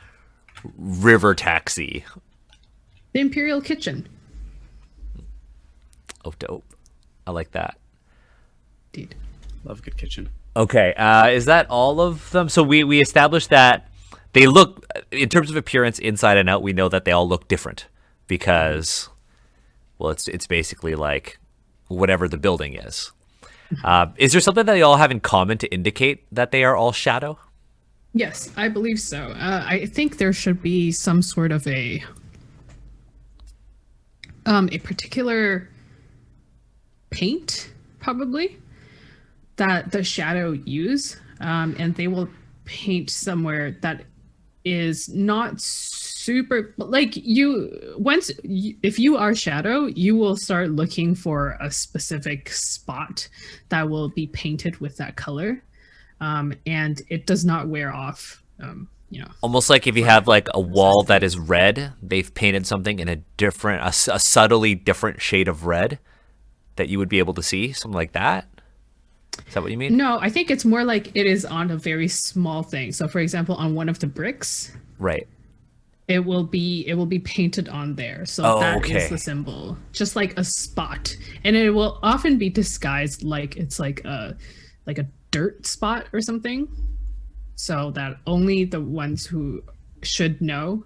river taxi. The Imperial Kitchen. Oh, dope. I like that. Indeed. Love a good kitchen. Okay, is that all of them? So we established that they look, in terms of appearance, inside and out, we know that they all look different because, well, it's basically like whatever the building is. Is there something that they all have in common to indicate that they are all shadow? Yes, I believe so. I think there should be some sort of a particular paint, probably, that the shadow use, and they will paint somewhere that is not super like if you are shadow, you will start looking for a specific spot that will be painted with that color, and it does not wear off. Almost like if you have like a wall that is red, they've painted something in a subtly different shade of red that you would be able to see, something like that. Is that what you mean? No, I think it's more like it is on a very small thing. So, for example, on one of the bricks, Right. it will be painted on there. So that is the symbol, just like a spot, and it will often be disguised like it's like a dirt spot or something, so that only the ones who should know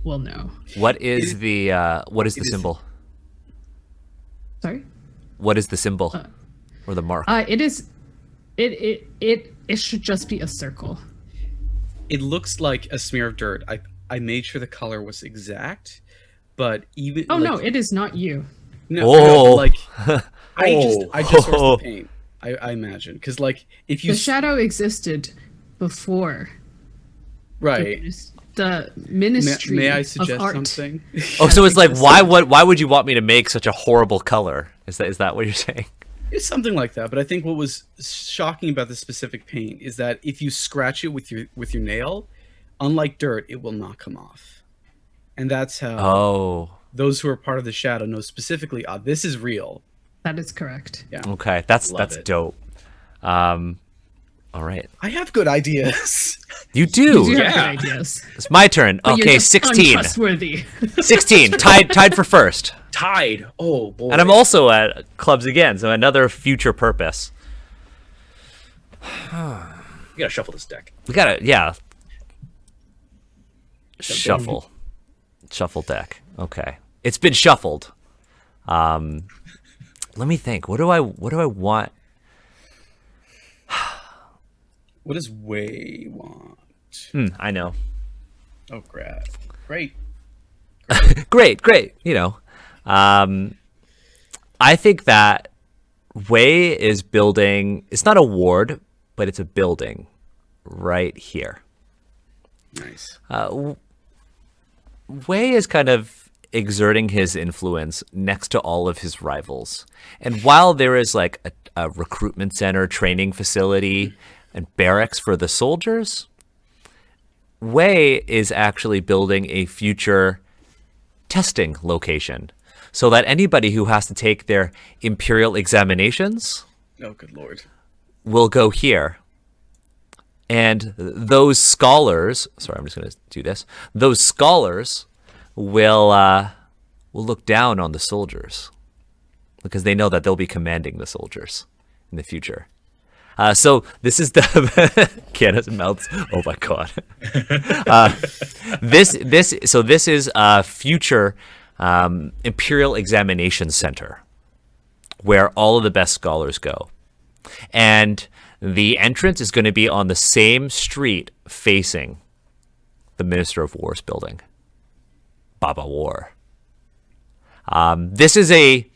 will know. What is the symbol? Sorry. What is the symbol or the mark? It should just be a circle. it looks like a smear of dirt. I made sure the color was exact, but even Oh no, it is not you. no, Oh. like I just sourced Oh. the paint. I imagine because like if you The shadow existed before right. the Ministry May I of suggest Art. something? Oh, so it's like, why would you want me to make such a horrible color? Is that what you're saying? It's something like that. But I think what was shocking about this specific paint is that if you scratch it with your nail, unlike dirt, it will not come off. And that's how Oh, those who are part of the shadow know specifically, this is real. That is correct. okay. That's Love it. dope. All right. I have good ideas. You You do. do have Yeah. good ideas. It's my turn. But you're Okay, just 16. untrustworthy. 16. Tied for first. Tied. Oh boy. And I'm also at clubs again, so another future purpose. You gotta shuffle this deck. We gotta, yeah. Shuffle deck. Okay, it's been shuffled. Let me think. What do I want? What does Way want? I know. Oh, great. Great. You know, I think that Way is building. It's not a ward, but it's a building right here. Nice. Wei is kind of exerting his influence next to all of his rivals. And while there is like a recruitment center, training facility, and barracks for the soldiers, Wei is actually building a future testing location so that anybody who has to take their Imperial examinations Oh, good lord. will go here. And those scholars, sorry, I'm just going to do this. Those scholars will look down on the soldiers because they know that they'll be commanding the soldiers in the future. So this is the Kienna's mouth. Oh my god. This is a future Imperial Examination Center where all of the best scholars go. And the entrance is going to be on the same street facing the Minister of War's building, Baba War. This is a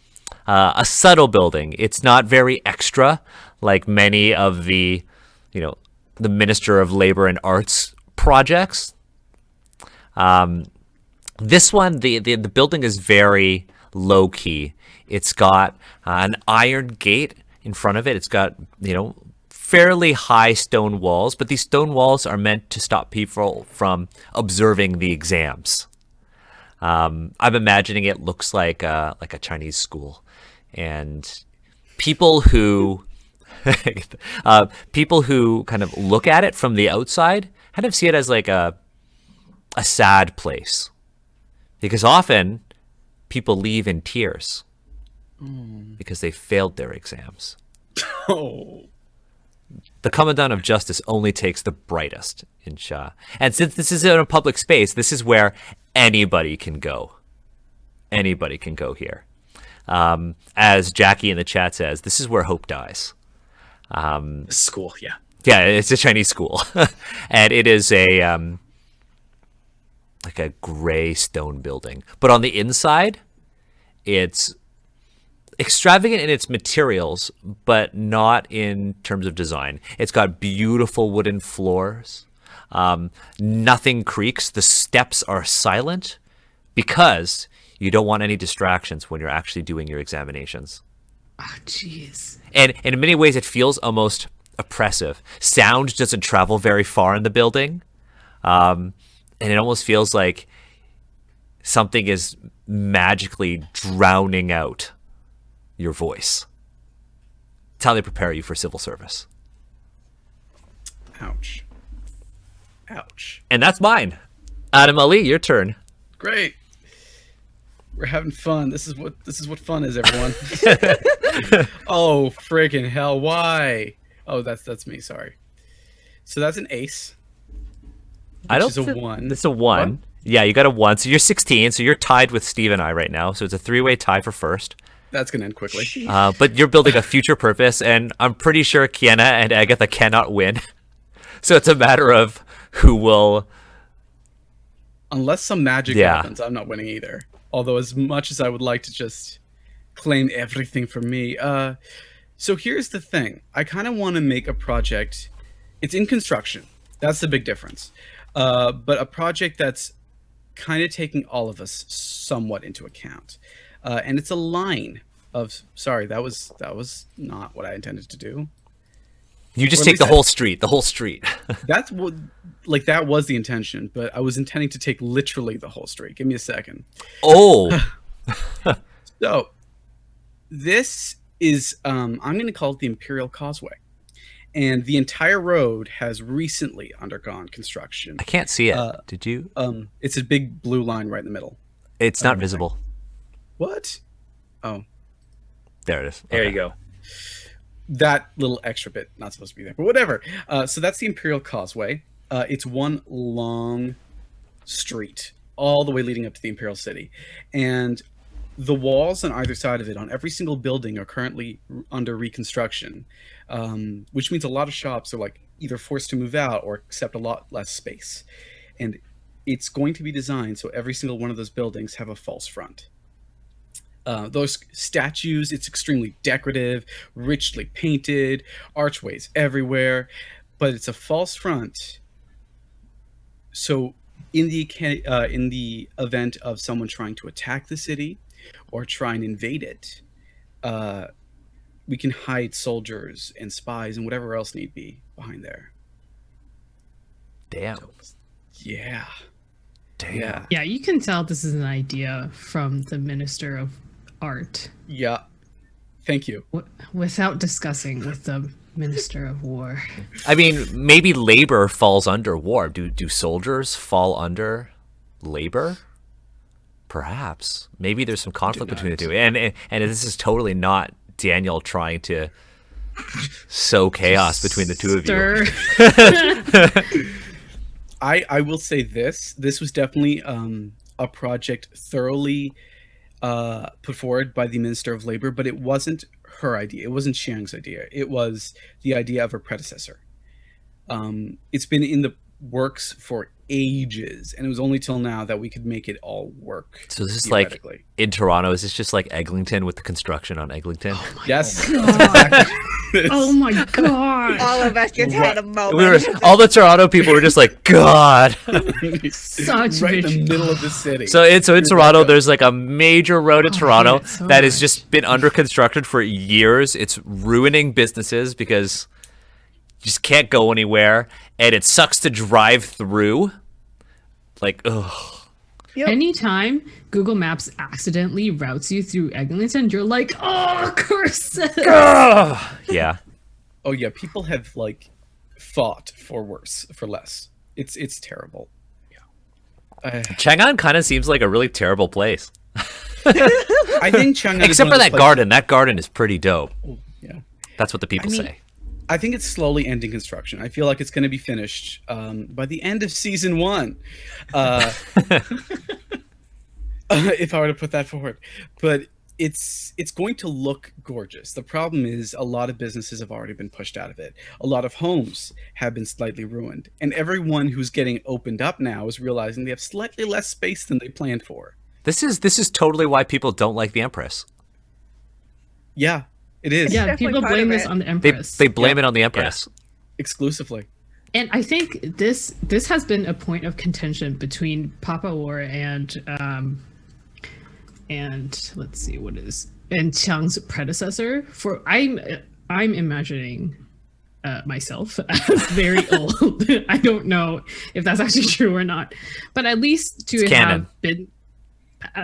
subtle building. It's not very extra like many of the Minister of Labor and Arts projects. This one, the building is very low key. It's got an iron gate in front of it. It's got, fairly high stone walls, but these stone walls are meant to stop people from observing the exams. I'm imagining it looks like a Chinese school, and people who kind of look at it from the outside kind of see it as like a sad place, because often people leave in tears because they failed their exams. Oh. The Commandant of Justice only takes the brightest in Sha. And since this is in a public space, this is where anybody can go. Anybody can go here. As Jackie in the chat says, this is where hope dies. School, yeah. Yeah, it's a Chinese school. And it is like a gray stone building. But on the inside, it's extravagant in its materials, but not in terms of design. It's got beautiful wooden floors. Nothing creaks. The steps are silent because you don't want any distractions when you're actually doing your examinations. Oh, jeez. And in many ways, it feels almost oppressive. Sound doesn't travel very far in the building. And it almost feels like something is magically drowning out your voice. It's how they prepare you for civil service. Ouch. And that's mine. Adam Ali, your turn. Great. We're having fun. This is what fun is, everyone. Oh, freaking hell. Why? Oh, that's me. Sorry. So that's an ace. I don't is a thi- 1. It's a 1. What? Yeah, you got a 1. So you're 16. So you're tied with Steve and I right now. So it's a 3-way tie for first. That's going to end quickly. But you're building a future purpose, and I'm pretty sure Kienna and Agatha cannot win. So it's a matter of who will. Unless some magic Yeah. happens, I'm not winning either. Although, as much as I would like to just claim everything for me, so here's the thing: I kind of want to make a project. It's in construction. That's the big difference. But a project that's kind of taking all of us somewhat into account, and it's a line of. Sorry, that was not what I intended to do. You just Or at take least the whole street. The whole street. That's what, like, that was the intention, but I was intending to take literally the whole street. Give me a second. Oh. So, this is, I'm going to call it the Imperial Causeway. And the entire road has recently undergone construction. I can't see it. Did you? It's a big blue line right in the middle. It's not visible. What? Oh, There it is. There Okay. you go. that little extra bit, not supposed to be there, but whatever. So that's the Imperial Causeway. It's one long street all the way leading up to the Imperial City. And the walls on either side of it, on every single building, are currently under reconstruction, which means a lot of shops are like either forced to move out or accept a lot less space. And it's going to be designed so every single one of those buildings have a false front. Those statues, it's extremely decorative, richly painted, archways everywhere, but it's a false front. So in the event of someone trying to attack the city or try and invade it, we can hide soldiers and spies and whatever else need be behind there. Damn. Yeah. Damn. Yeah. Yeah, you can tell this is an idea from the Minister of Art Yeah. Thank you. without discussing with the Minister of War. I mean, maybe labor falls under war. Do soldiers fall under labor? Perhaps. Maybe there's some conflict between the two. And this is totally not Daniel trying to sow chaos between the two of you. I will say this was definitely a project thoroughly put forward by the Minister of Labor, but it wasn't her idea. It wasn't Xiang's idea. It was the idea of her predecessor. It's been in the works for ages, and it was only till now that we could make it all work. So this is like theoretically. in Toronto. Is this just like Eglinton with the construction on Eglinton? Yes. Oh my god! All of us just had a moment. We were all the Toronto people were just like, God. Such right in the bitch. middle of the city. So in Toronto, there's like a major road in Oh, I Toronto hate it so that has much. just been under construction for years. It's ruining businesses because you just can't go anywhere, and it sucks to drive through. Like, ugh. Yep. Anytime Google Maps accidentally routes you through Eglinton, you're like, oh, curses! Yeah. Oh yeah, people have like fought for worse, for less. It's terrible. Yeah. Chang'an kind of seems like a really terrible place. I think Chang'an is Except one for of the that garden. That garden is pretty dope. Yeah. That's what the people mean, say. I think it's slowly ending construction. I feel like it's going to be finished by the end of season 1. If I were to put that forward. But it's going to look gorgeous. The problem is a lot of businesses have already been pushed out of it. A lot of homes have been slightly ruined. And everyone who's getting opened up now is realizing they have slightly less space than they planned for. This is totally why people don't like the Empress. Yeah, it is. Yeah, definitely people part blame of this it. on the They Empress. they blame it on the Empress. Exclusively. And I think this has been a point of contention between Papa War and let's see what is and Qiang's predecessor. For I'm imagining myself as very old. I don't know if that's actually true or not, but at least to It's canon. have been.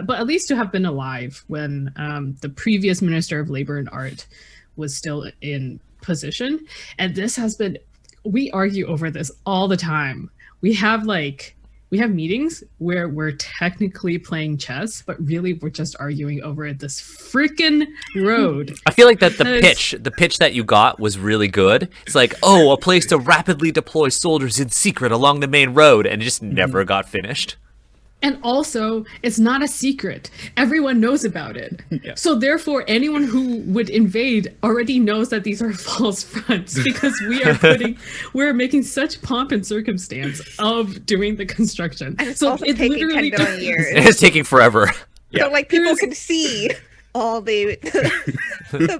But at least to have been alive when the previous Minister of Labor and Art was still in position. And this has been, we argue over this all the time. We have meetings where we're technically playing chess, but really we're just arguing over this freaking road. I feel like that the That is- pitch that you got was really good. It's like, oh, a place to rapidly deploy soldiers in secret along the main road, and it just never got finished. And also, it's not a secret. Everyone knows about it. Yeah. So therefore, anyone who would invade already knows that these are false fronts because we're making such pomp and circumstance of doing the construction. And it's So also it taking literally 10 million years. It's taking forever. Yeah. So like people There's- can see all the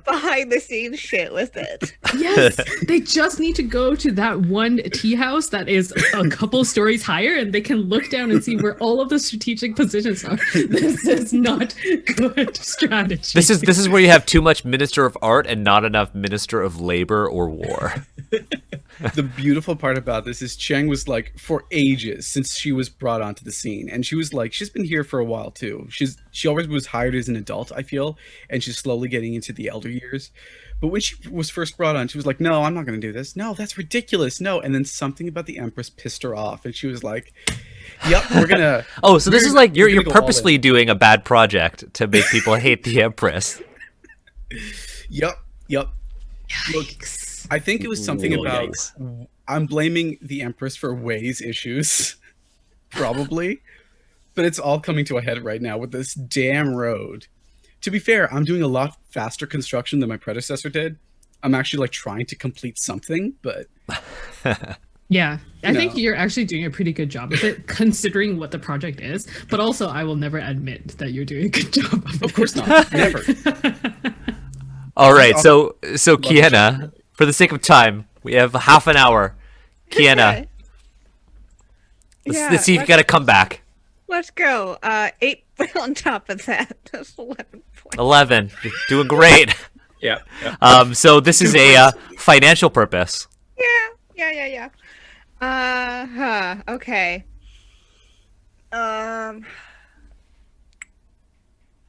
behind the scenes shit with it. Yes, they just need to go to that one tea house that is a couple stories higher, and they can look down and see where all of the strategic positions are. This is not good strategy. This is where you have too much Minister of Art and not enough Minister of Labor or War. The beautiful part about this is Chang was like, for ages since she was brought onto the scene, and she was like, she's been here for a while too. She always was hired as an adult, I feel, and she's slowly getting into the elder years. But when she was first brought on, she was like, no, I'm not going to do this. No, that's ridiculous. No. And then something about the Empress pissed her off, and she was like, yep, we're gonna. Oh, so this is like you're gonna go all purposely in. doing a bad project to make people hate the Empress. Yep. Look, Yikes. I think it was something Whoa, about. yikes. I'm blaming the Empress for ways issues, probably, but it's all coming to a head right now with this damn road. To be fair, I'm doing a lot faster construction than my predecessor did. I'm actually like trying to complete something, but Yeah, I think No. you're actually doing a pretty good job of it, considering what the project is. But also, I will never admit that you're doing a good job of it. of course not. Never. All right, I'll- so Kienna, for the sake of time, we have half an hour. Kienna, Okay. let's see if you got to come back. Let's go. 8 on top of that. That's 11 points. 11, you're doing great. Yeah. Yeah. So this is a financial purpose. Yeah. Okay.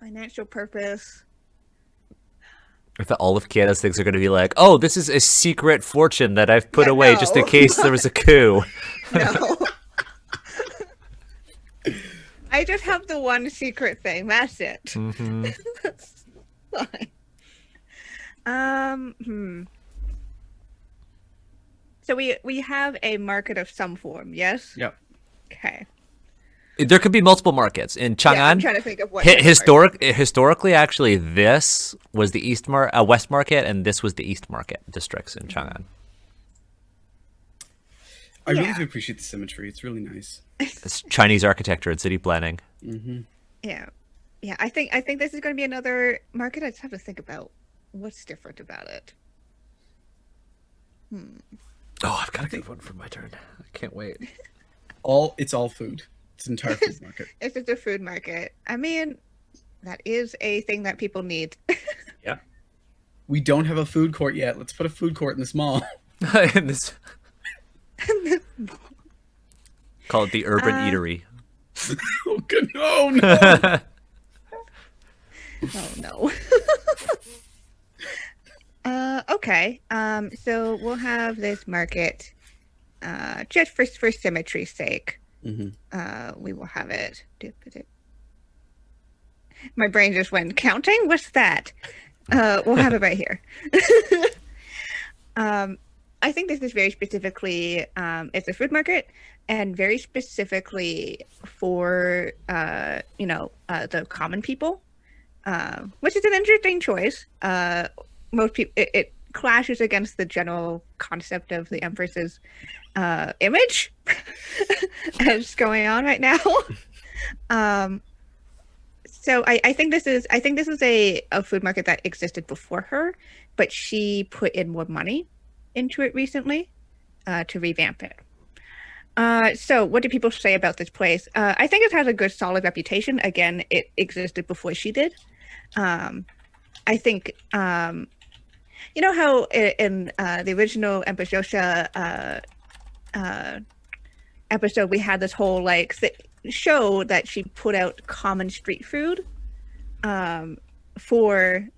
Financial purpose. I thought all of Kienna's things are going to be like, oh, this is a secret fortune that I've put Yeah, away just in no. case there was a coup. No. I just have the one secret thing. That's it. Hmm. That's fine. So we have a market of some form, yes? Yep. Okay. There could be multiple markets in Chang'an. Yeah, I'm trying to think of what. this Historically, actually, this was the West Market, and this was the East Market districts in Chang'an. I really Yeah. do appreciate the symmetry. It's really nice. It's Chinese architecture and city planning. Yeah. I think this is going to be another market. I just have to think about what's different about it. Oh, I've got a good one for my turn. I can't wait. It's all food. It's an entire food market. It's just a food market. I mean, that is a thing that people need. Yeah. We don't have a food court yet. Let's put a food court in this mall. In this... Call it the Urban Eatery. Oh, good. Oh, no. Oh no. Okay. So we'll have this market, just for symmetry's sake. We will have it. My brain just went counting. What's that? We'll have it right here. I think this is very specifically, it's a food market, and very specifically for the common people, which is an interesting choice. Most people, it clashes against the general concept of the Empress's image as going on right now. So I think this is a food market that existed before her, but she put in more money into it recently to revamp it. So what do people say about this place? I think it has a good solid reputation. Again, it existed before she did. I think you know how in the original Empress Yosha episode we had this whole show that she put out common street food for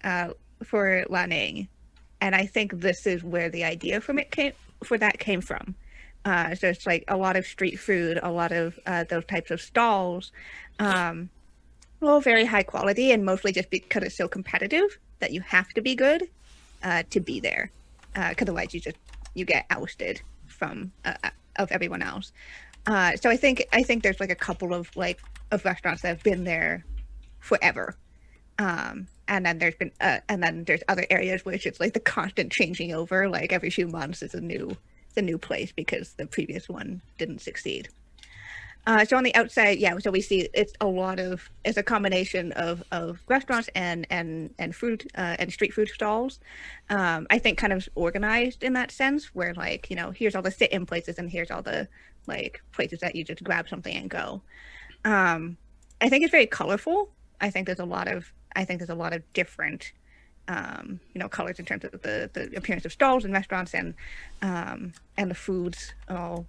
Lanning, and I think this is where the idea came from. So it's like a lot of street food, a lot of those types of stalls, all very high quality, and mostly just because it's so competitive that you have to be good to be there, because otherwise you get ousted from of everyone else. So I think there's like a couple of restaurants that have been there forever. And then there's other areas which it's like the constant changing over, like every few months is a new place because the previous one didn't succeed. So on the outside, so we see it's a combination of restaurants and food and street food stalls. I think kind of organized in that sense, where like, you know, here's all the sit-in places and here's all the like places that you just grab something and go. I think it's very colorful. I think there's a lot of different colors in terms of the appearance of stalls and restaurants and the foods all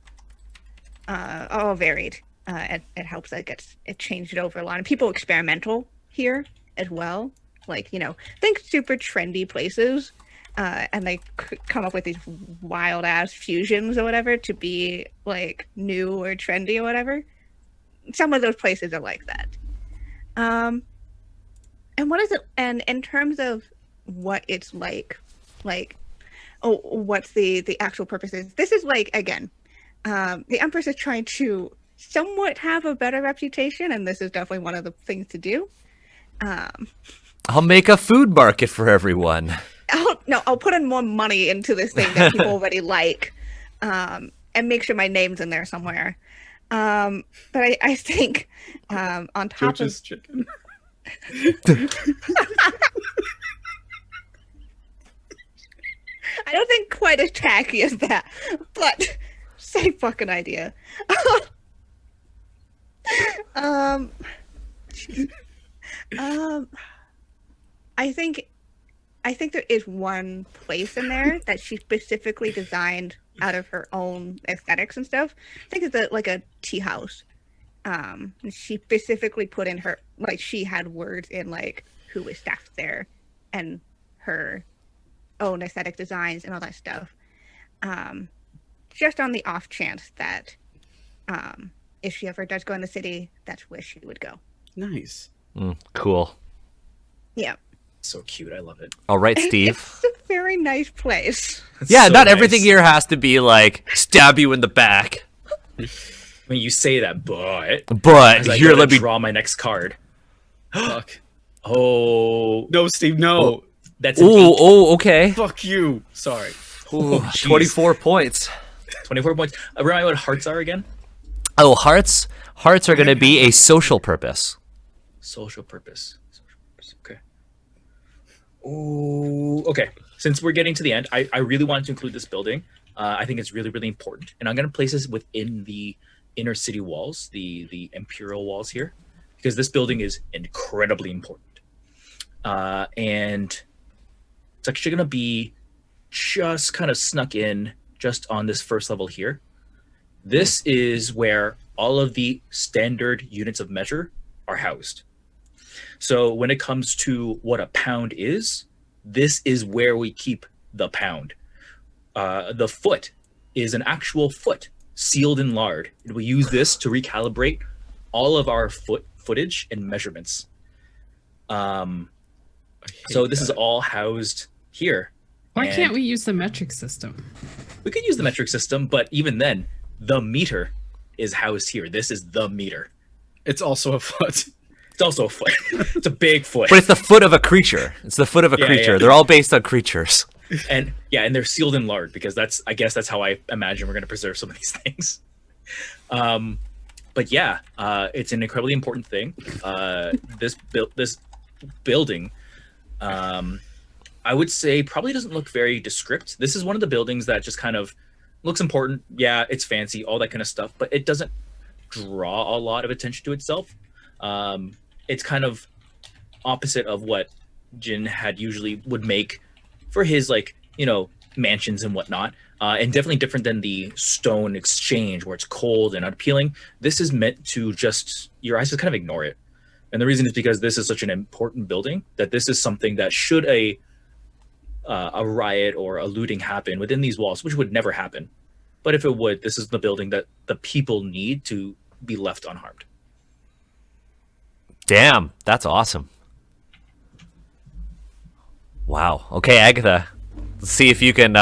varied. It helps that it changed over a lot, and people experimental here as well. Like, you know, think super trendy places, and they come up with these wild ass fusions or whatever to be like new or trendy or whatever. Some of those places are like that. And what is it? And in terms of what it's like, what's the actual purposes? This is like, again, the Empress is trying to somewhat have a better reputation, and this is definitely one of the things to do. I'll make a food market for everyone. I'll put in more money into this thing that people already like, and make sure my name's in there somewhere. But I think on top George's of chicken. I don't think quite as tacky as that, but same fucking idea. I think there is one place in there that she specifically designed out of her own aesthetics and stuff. I think it's like a tea house. And she specifically put in her, like, she had words in like who was staffed there and her own aesthetic designs and all that stuff. Just on the off chance that if she ever does go in the city, that's where she would go. Nice. Cool. Yeah. So cute. I love it. All right, Steve. It's a very nice place. Yeah, So not nice. everything here has to be like stab you in the back. I mean, you say that, but But as I here, go to let me. draw my next card. Fuck. Oh, No, Steve, no. that's an Oh, 8. oh, okay. Fuck you. Sorry. Ooh, jeez. 24 points. 24 points. Remind me what hearts are again. Oh, hearts. Hearts are going to be a social purpose. Social purpose. Okay. Oh, okay. Since we're getting to the end, I really wanted to include this building. I think it's really, really important. And I'm going to place this within the inner city walls, the Imperial walls here, because this building is incredibly important. And it's actually going to be just kind of snuck in just on this first level here. This is where all of the standard units of measure are housed. So when it comes to what a pound is, this is where we keep the pound. The foot is an actual foot sealed in lard. We use this to recalibrate all of our footage and measurements. So this is all housed here. Why And can't we use the metric system? we could use the metric system, but even then, the meter is housed here. This is the meter. It's also a foot. It's also a foot. It's a big foot. But it's the foot of a creature. It's the foot of a Yeah, creature. yeah. They're all based on creatures. And they're sealed in lard because I guess that's how I imagine we're going to preserve some of these things. But yeah, it's an incredibly important thing. This building, I would say probably doesn't look very descript. This is one of the buildings that just kind of looks important. Yeah, it's fancy, all that kind of stuff, but it doesn't draw a lot of attention to itself. It's kind of opposite of what Jin had usually would make for his, like, you know, mansions and whatnot. And definitely different than the stone exchange where it's cold and unappealing. This is meant to just, your eyes just kind of ignore it. And the reason is because this is such an important building that this is something that should a riot or a looting happen within these walls, which would never happen. But if it would, this is the building that the people need to be left unharmed. Damn, that's awesome. Wow. Okay, Agatha. Let's see if you can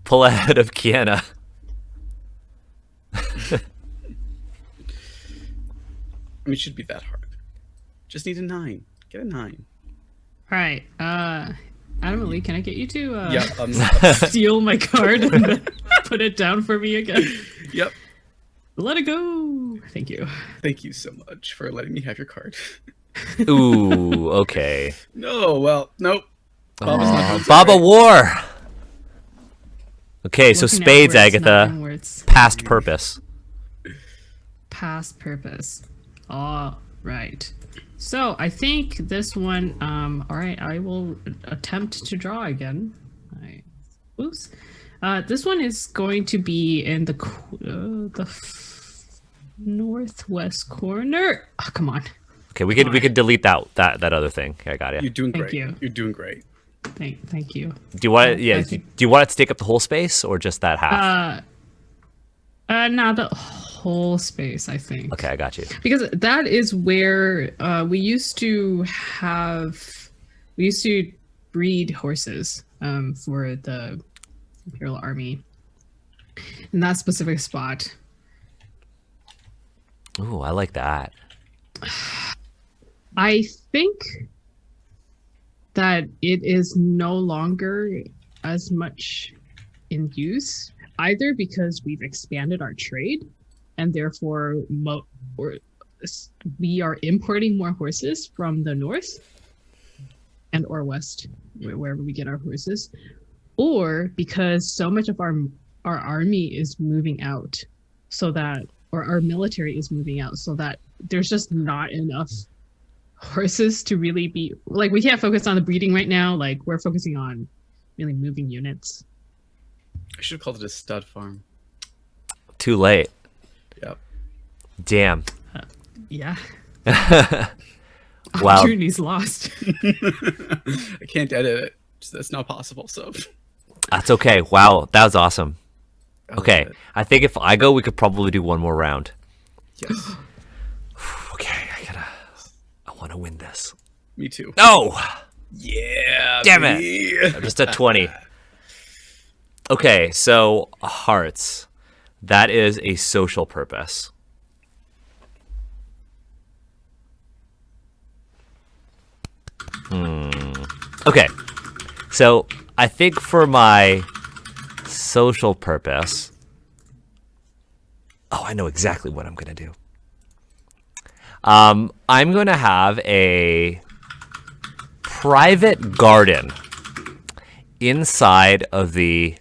pull ahead of Kienna. I mean, it should be that hard. Just need a 9. Get a 9. All right. Adam and Lee, can I get you to Yeah. steal my card and then put it down for me again? Yep. Let it go. Thank you. Thank you so much for letting me have your card. Ooh, okay. No, well, nope. Baba's not doing so Baba great. War. Okay, so Looking spades, outwards, not Agatha. inwards. Past purpose. Past purpose. All right. So I think this one. All right. I will attempt to draw again. Oops. This one is going to be in the northwest corner. Oh, come on. Okay, we could delete that other thing. Okay, I got it. You're doing Thank great. you. You're doing great. Thank you. Do you want it? Yeah. Thank you. Do you want it to take up the whole space or just that half? Not the whole space, I think. Okay, I got you. Because that is where we used to breed horses for the Imperial Army in that specific spot. Ooh, I like that. I think that it is no longer as much in use, either because we've expanded our trade and therefore we are importing more horses from the north and or west, wherever we get our horses, or because so much of our army is moving out, so that, or our military is moving out, so that there's just not enough horses to really be, like, we can't focus on the breeding right now. Like, we're focusing on really moving units. I should have called it a stud farm. Too late. Yep. Damn. Yeah. Wow. Opportunity's lost. I can't edit it. That's not possible. So That's okay. Wow, that was awesome. I love Okay, it. I think if I go, we could probably do one more round. Yes. Okay, I want to win this. Me too. No! Yeah. Damn it. baby. I'm just at 20. Okay, so hearts. That is a social purpose. Okay, so I think for my social purpose, I know exactly what I'm going to do. I'm going to have a private garden inside of the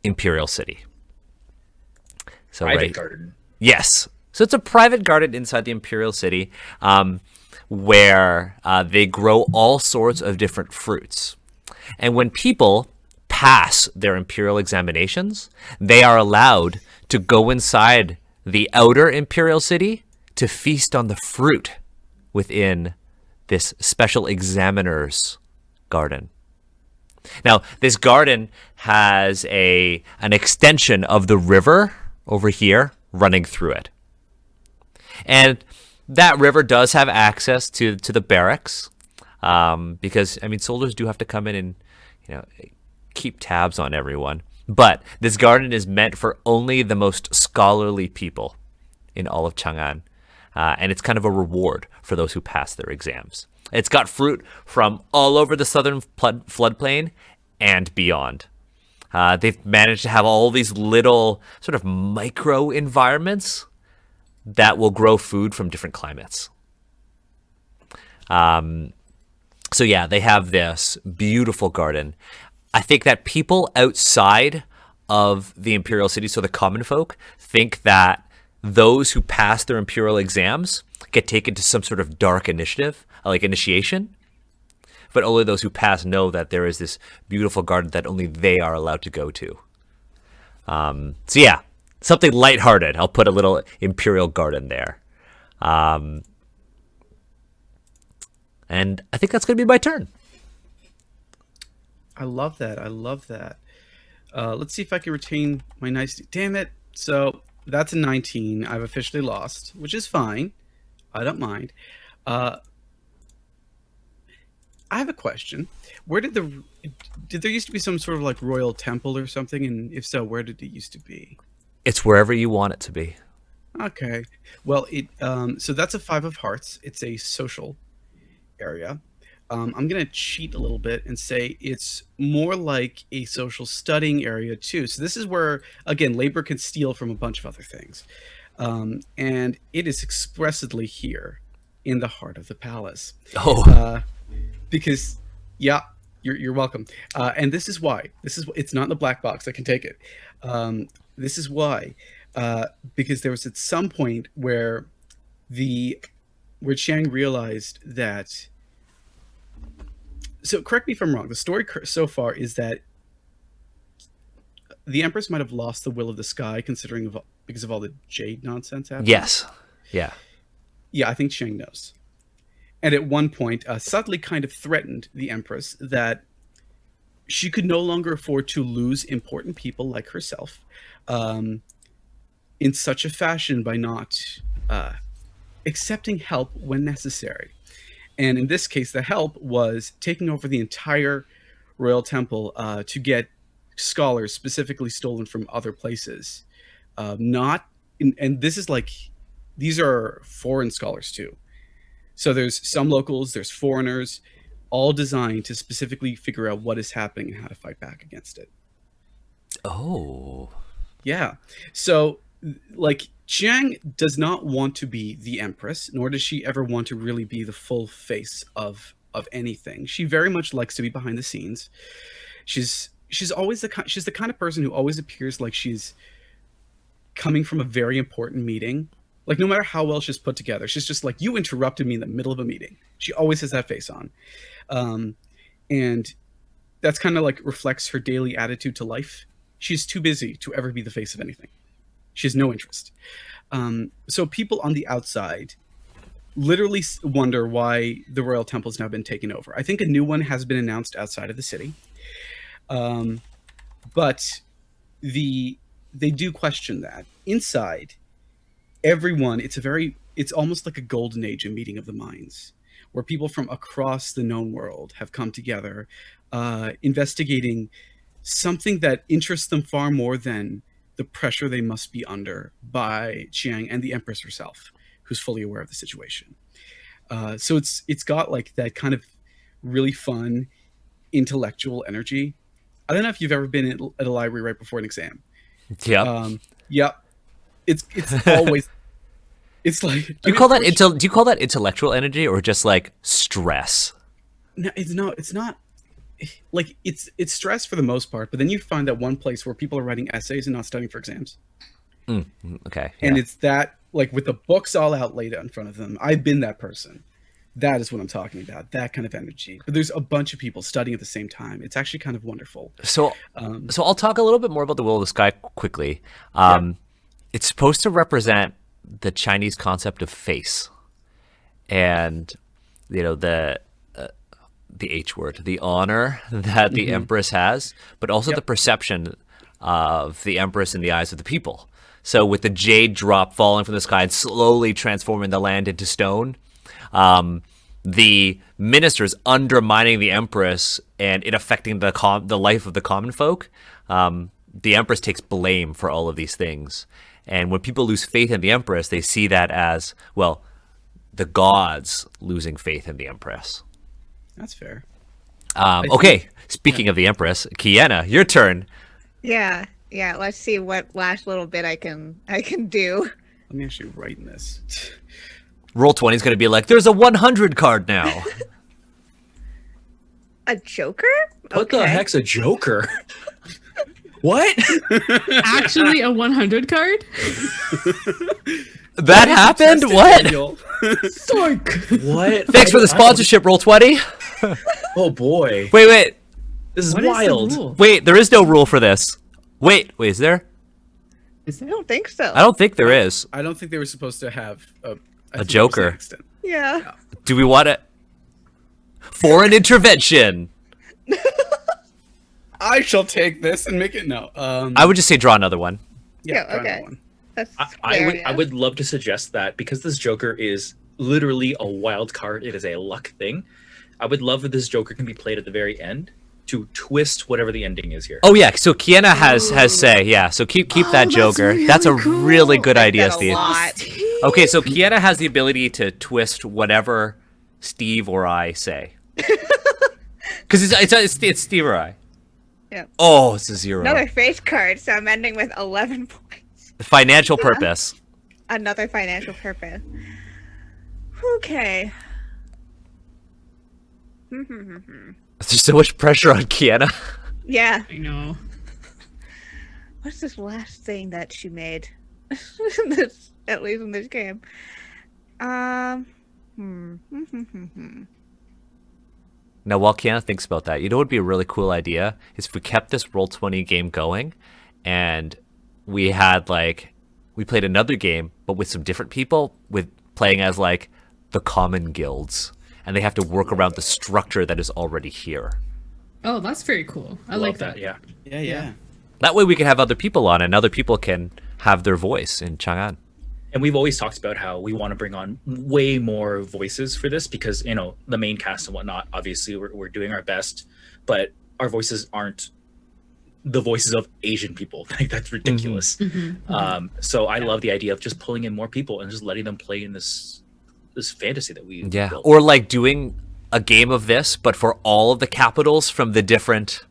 Imperial City. So Private right, garden. yes. So it's a private garden inside the Imperial City, where they grow all sorts of different fruits. And when people pass their Imperial examinations, they are allowed to go inside the outer Imperial City to feast on the fruit within this special examiner's garden. Now, this garden has an extension of the river over here running through it. And that river does have access to the barracks, because, I mean, soldiers do have to come in and, keep tabs on everyone. But this garden is meant for only the most scholarly people in all of Chang'an. And it's kind of a reward for those who pass their exams. It's got fruit from all over the southern floodplain and beyond. They've managed to have all these little sort of micro environments that will grow food from different climates. So yeah, they have this beautiful garden. I think that people outside of the Imperial City, so the common folk, think that those who pass their Imperial exams get taken to some sort of dark initiative, like initiation. But only those who pass know that there is this beautiful garden that only they are allowed to go to. So yeah, something lighthearted. I'll put a little Imperial garden there. And I think that's going to be my turn. I love that. I love that. Let's see if I can retain my nice. Damn it. So that's a 19. I've officially lost, which is fine. I don't mind. I have a question. Where did there used to be some sort of like royal temple or something? And if so, where did it used to be? It's wherever you want it to be. Okay. Well, it so that's a 5 of hearts. It's a social area. I'm gonna cheat a little bit and say it's more like a social studying area too. So this is where again labor can steal from a bunch of other things, and it is expressly here in the heart of the palace. Oh, Because yeah, you're welcome. And this is why. It's not in the black box. I can take it. This is why. Because there was at some point where Chiang realized that. So correct me if I'm wrong. The story so far is that the Empress might have lost the will of the sky, because of all the Jade nonsense happening. yes. Yeah. Yeah, I think Chiang knows. And at one point, subtly kind of threatened the Empress that she could no longer afford to lose important people like herself in such a fashion by not accepting help when necessary. And in this case, the help was taking over the entire royal temple to get scholars specifically stolen from other places. And this is like, these are foreign scholars too. So there's some locals, there's foreigners, all designed to specifically figure out what is happening and how to fight back against it. Oh. Yeah. So, like, Chiang does not want to be the Empress, nor does she ever want to really be the full face of anything. She very much likes to be behind the scenes. She's always she's the kind of person who always appears like she's coming from a very important meeting. Like, no matter how well she's put together, she's just like, you interrupted me in the middle of a meeting. She always has that face on. And that's kind of like reflects her daily attitude to life. She's too busy to ever be the face of anything. She has no interest. So people on the outside literally wonder why the royal temple has now been taken over. I think a new one has been announced outside of the city. But they do question that. Inside, everyone, it's almost like a golden age, a meeting of the minds, where people from across the known world have come together, investigating something that interests them far more than the pressure they must be under by Chiang and the Empress herself, who's fully aware of the situation. So it's got like that kind of really fun intellectual energy. I don't know if you've ever been at a library right before an exam. Yeah. Yep. It's always. It's like. Do you call that intellectual energy or just like stress? No, it's not. Like it's stress for the most part, but then you find that one place where people are writing essays and not studying for exams. Okay. And yeah. it's that, like, with the books all out laid out in front of them. I've been that person. That is what I'm talking about. That kind of energy. But there's a bunch of people studying at the same time. It's actually kind of wonderful. So I'll talk a little bit more about the Will of the Sky quickly. It's supposed to represent the Chinese concept of face, and the H word, the honor that the Empress has, but also the perception of the Empress in the eyes of the people. So with the jade drop falling from the sky and slowly transforming the land into stone, the ministers undermining the Empress and it affecting the life of the common folk, the Empress takes blame for all of these things. And when people lose faith in the Empress, they see that as, well, the gods losing faith in the Empress. That's fair. Okay, speaking of the Empress, Kienna, your turn. Yeah. Let's see what last little bit I can do. Let me actually write in this. Roll20 is going to be like, there's a 100 card now. A joker? What the heck's a joker? What? Actually, a 100 card? That happened? What? Sork. What? Thanks for the sponsorship, Roll20. Oh boy. Wait. This is What is the wild. rule? Wait, there is no rule for this. Wait, is there? Is I there? don't think so. I don't think there is. I don't think they were supposed to have I think it was joker. an accident. Yeah. Do we want to... Foreign intervention. I shall take this and make it no. I would just say draw another one. Yeah, try okay. another one. That's I fair, yeah. would love to suggest that because this joker is literally a wild card. It is a luck thing. I would love if this joker can be played at the very end. to twist whatever the ending is here. Oh yeah, so Kienna has say, yeah. So keep that that's Joker. really that's a cool. really good Like idea, that a Steve. lot. Okay, so Kienna has the ability to twist whatever Steve or I say. Because it's Steve or I. Yeah. Oh, it's a 0. Another face card, so I'm ending with 11 points. Financial purpose. Another financial purpose. Okay. There's so much pressure on Kienna. Yeah. I know. What's this last thing that she made? This, at least in this game. Now, while Kienna thinks about that, you know what would be a really cool idea? Is if we kept this Roll20 game going and we had, like, we played another game, but with some different people, with playing as, like, the common guilds. And they have to work around the structure that is already here. Oh, that's very cool. I Love like that. that. Yeah. Yeah. That way we can have other people on, and other people can have their voice in Chang'an. And we've always talked about how we want to bring on way more voices for this because, you know, the main cast and whatnot, obviously we're doing our best, but our voices aren't the voices of Asian people. Like, that's ridiculous. So I love the idea of just pulling in more people and just letting them play in this fantasy that we built. Or like doing a game of this, but for all of the capitals from the different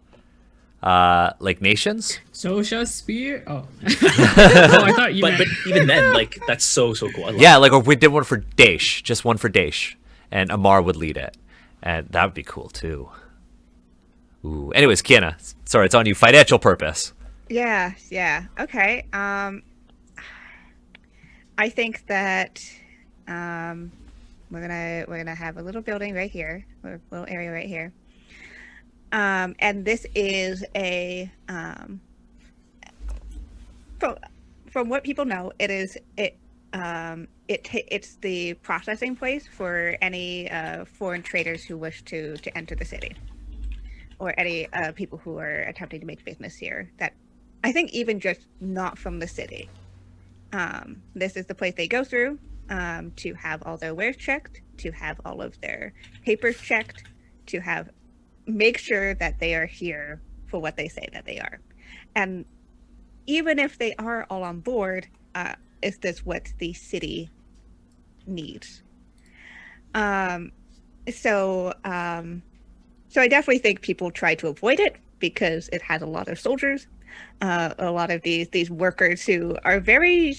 like nations. Social Spear? Oh. Oh, I thought you But meant... even then, like, that's so cool. I love Yeah, like, or we did one for Daesh, just one for Daesh, and Amar would lead it, and that would be cool too. Ooh. Anyways, Kienna, sorry, it's on you. Financial purpose. Yeah. Okay. I think that we're gonna have a little building right here, or a little area right here. And this is a from what people know, it's the processing place for any foreign traders who wish to enter the city, or any people who are attempting to make business here. That I think even just not from the city. This is the place they go through to have all their wares checked, to have all of their papers checked, to make sure that they are here for what they say that they are. And even if they are all on board, is this what the city needs? So I definitely think people try to avoid it because it has a lot of soldiers, a lot of these workers who are very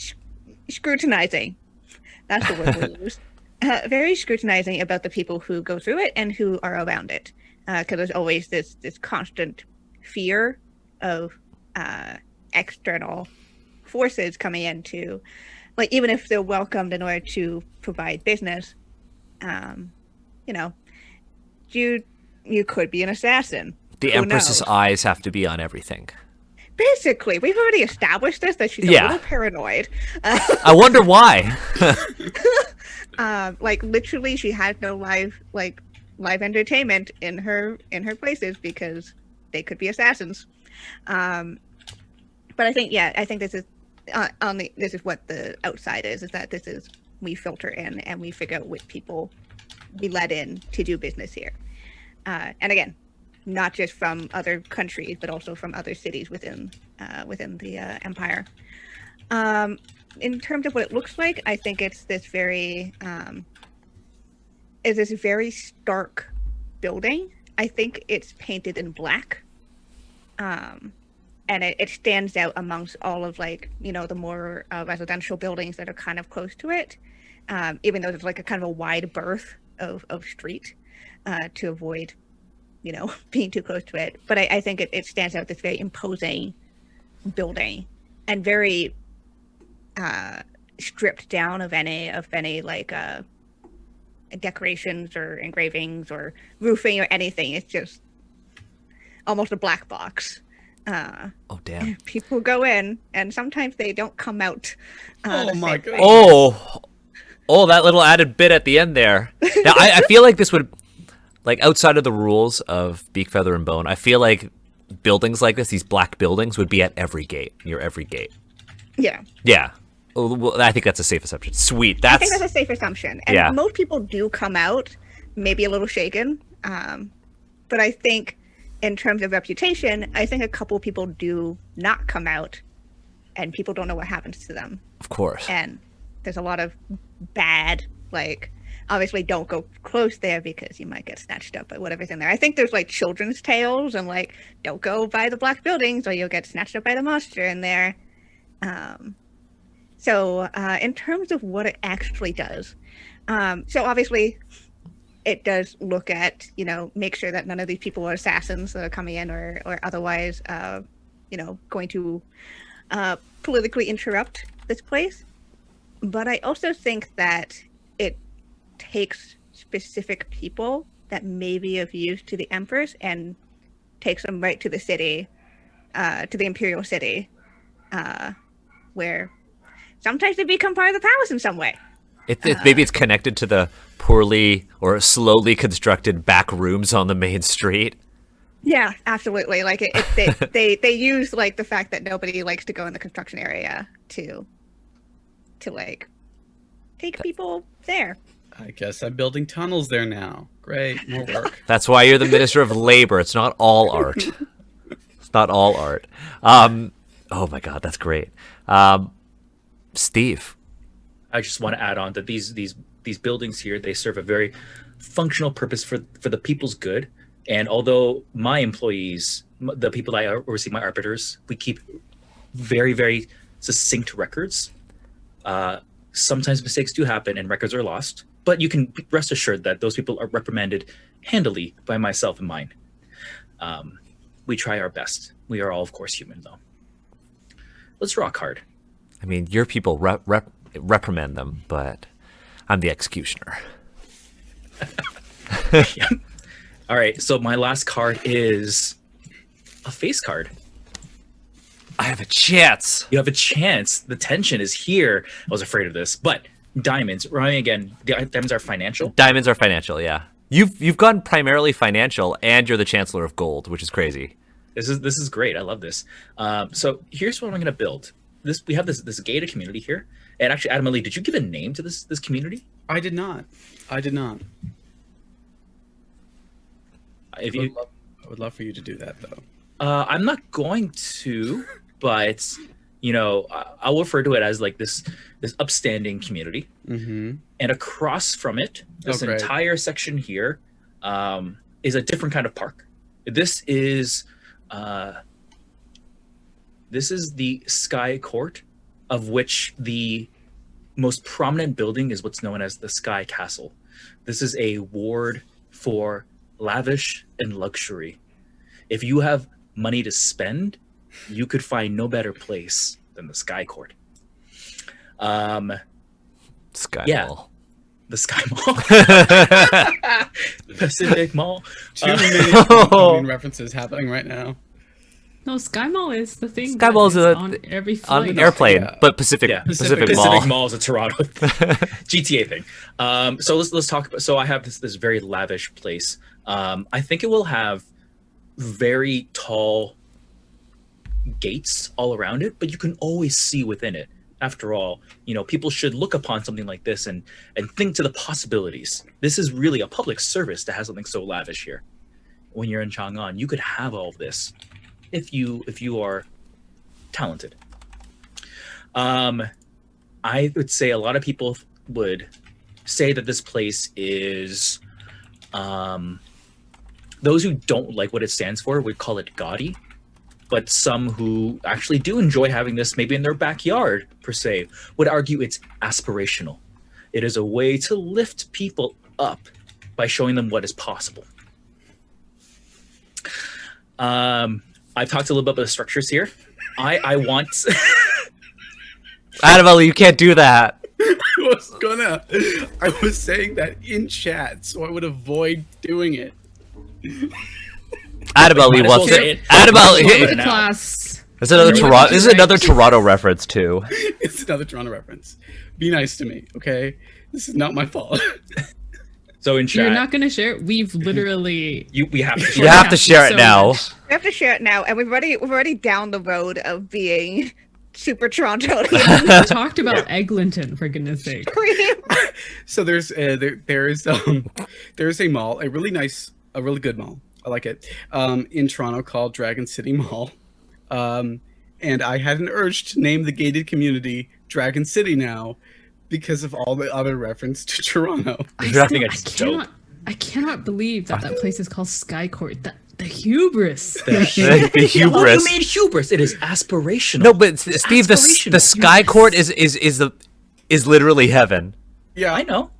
scrutinizing. That's the word we use. Very scrutinizing about the people who go through it and who are around it, because there's always this constant fear of external forces coming in to, like, even if they're welcomed in order to provide business, you could be an assassin. The Who Empress's knows? eyes have to be on everything. Basically, we've already established this, that she's a Yeah. little paranoid. I wonder why. Like, literally, she has no live entertainment in her places because they could be assassins. But I think this is this is what the outside is that this is, we filter in and we figure out which people we let in to do business here. And again, not just from other countries, but also from other cities within the empire. In terms of what it looks like, I think it's this very stark building. I think it's painted in black, and it stands out amongst all of, like, the more residential buildings that are kind of close to it. Even though there's like a kind of a wide berth of street to avoid being too close to it. But I think it stands out, this very imposing building, and very stripped down of any like decorations or engravings or roofing or anything. It's just almost a black box. Oh, damn. People go in and sometimes they don't come out. Oh the my same God. way. Oh, that little added bit at the end there. Now, I feel like this would, like, outside of the rules of Beak, Feather, and Bone, I feel like buildings like this, these black buildings, would be at every gate, near every gate. Yeah. Yeah. Well, I think that's a safe assumption. Sweet. I think that's a safe assumption. And Yeah. most people do come out, maybe a little shaken. But I think in terms of reputation, I think a couple people do not come out, and people don't know what happens to them. Of course. And there's a lot of bad, like, obviously don't go close there because you might get snatched up by whatever's in there. I think there's like children's tales and like, don't go by the black buildings or you'll get snatched up by the monster in there. So in terms of what it actually does, so obviously it does look at, you know, make sure that none of these people are assassins that are coming in or otherwise, you know, going to politically interrupt this place. But I also think that it takes specific people that may be of use to the Empress and takes them right to the city, to the Imperial City, where sometimes they become part of the palace in some way. Maybe it's connected to the poorly or slowly constructed back rooms on the main street. Yeah, absolutely. Like they use like the fact that nobody likes to go in the construction area to like take people there. I guess I'm building tunnels there now. Great, more work. That's why you're the Minister of Labor. It's not all art. It's not all art. Oh my God, that's great. Steve. I just want to add on that these buildings here, they serve a very functional purpose for the people's good. And although my employees, the people that I oversee, my arbiters, we keep very, very succinct records. Sometimes mistakes do happen and records are lost, but you can rest assured that those people are reprimanded handily by myself and mine. We try our best. We are all, of course, human, though. Let's draw a card. I mean, your people reprimand them, but I'm the executioner. Yeah. All right, so my last card is a face card. I have a chance. You have a chance. The tension is here. I was afraid of this, but diamonds. Ryan, again, diamonds are financial. Diamonds are financial, yeah. You've gone primarily financial, and you're the Chancellor of Gold, which is crazy. This is great. I love this. So here's what I'm going to build. We have this gated community here, and actually, Adam Ali, did you give a name to this community? I did not. I would love for you to do that, though. I'm not going to, but you know, I'll refer to it as like this upstanding community. Mm-hmm. And across from it, this entire section here is a different kind of park. This is the Sky Court, of which the most prominent building is what's known as the Sky Castle. This is a ward for lavish and luxury. If you have money to spend, you could find no better place than the Sky Court. Mall. The Sky Mall. Pacific Mall. Too many references happening right now. No, Sky Mall is the thing. Sky Mall is on every flight. on an airplane, but Pacific Mall. Pacific Mall is a Toronto GTA thing. So let's talk about. So I have this very lavish place. I think it will have very tall gates all around it, but you can always see within it. After all, you know, people should look upon something like this and think to the possibilities. This is really a public service to have something so lavish here. When you're in Chang'an, you could have all of this if you are talented. I would say a lot of people would say that this place is those who don't like what it stands for would call it gaudy, but some who actually do enjoy having this maybe in their backyard per se would argue it's aspirational. It is a way to lift people up by showing them what is possible. I've talked a little bit about the structures here. I want Annabelle, you can't do that. I was saying that in chat, so I would avoid doing it. Annabelle wants it. Annabelle, Class. this is another Toronto reference too. It's another Toronto reference. Be nice to me, okay? This is not my fault. So in chat, you're not going to share it. We've literally. We have to. You have to share it now. We have to share it now, and we've already down the road of being super Toronto. We talked about Eglinton, for goodness sake. So there's a mall, a really good mall I like it. In Toronto, called Dragon City Mall. And I had an urge to name the gated community Dragon City now because of all the other reference to Toronto. I cannot believe that place is called Sky Court. The hubris. The What do hubris. you mean hubris? It is aspirational. No, but Steve, the aspirational. Sky Court is literally heaven. Yeah, I know.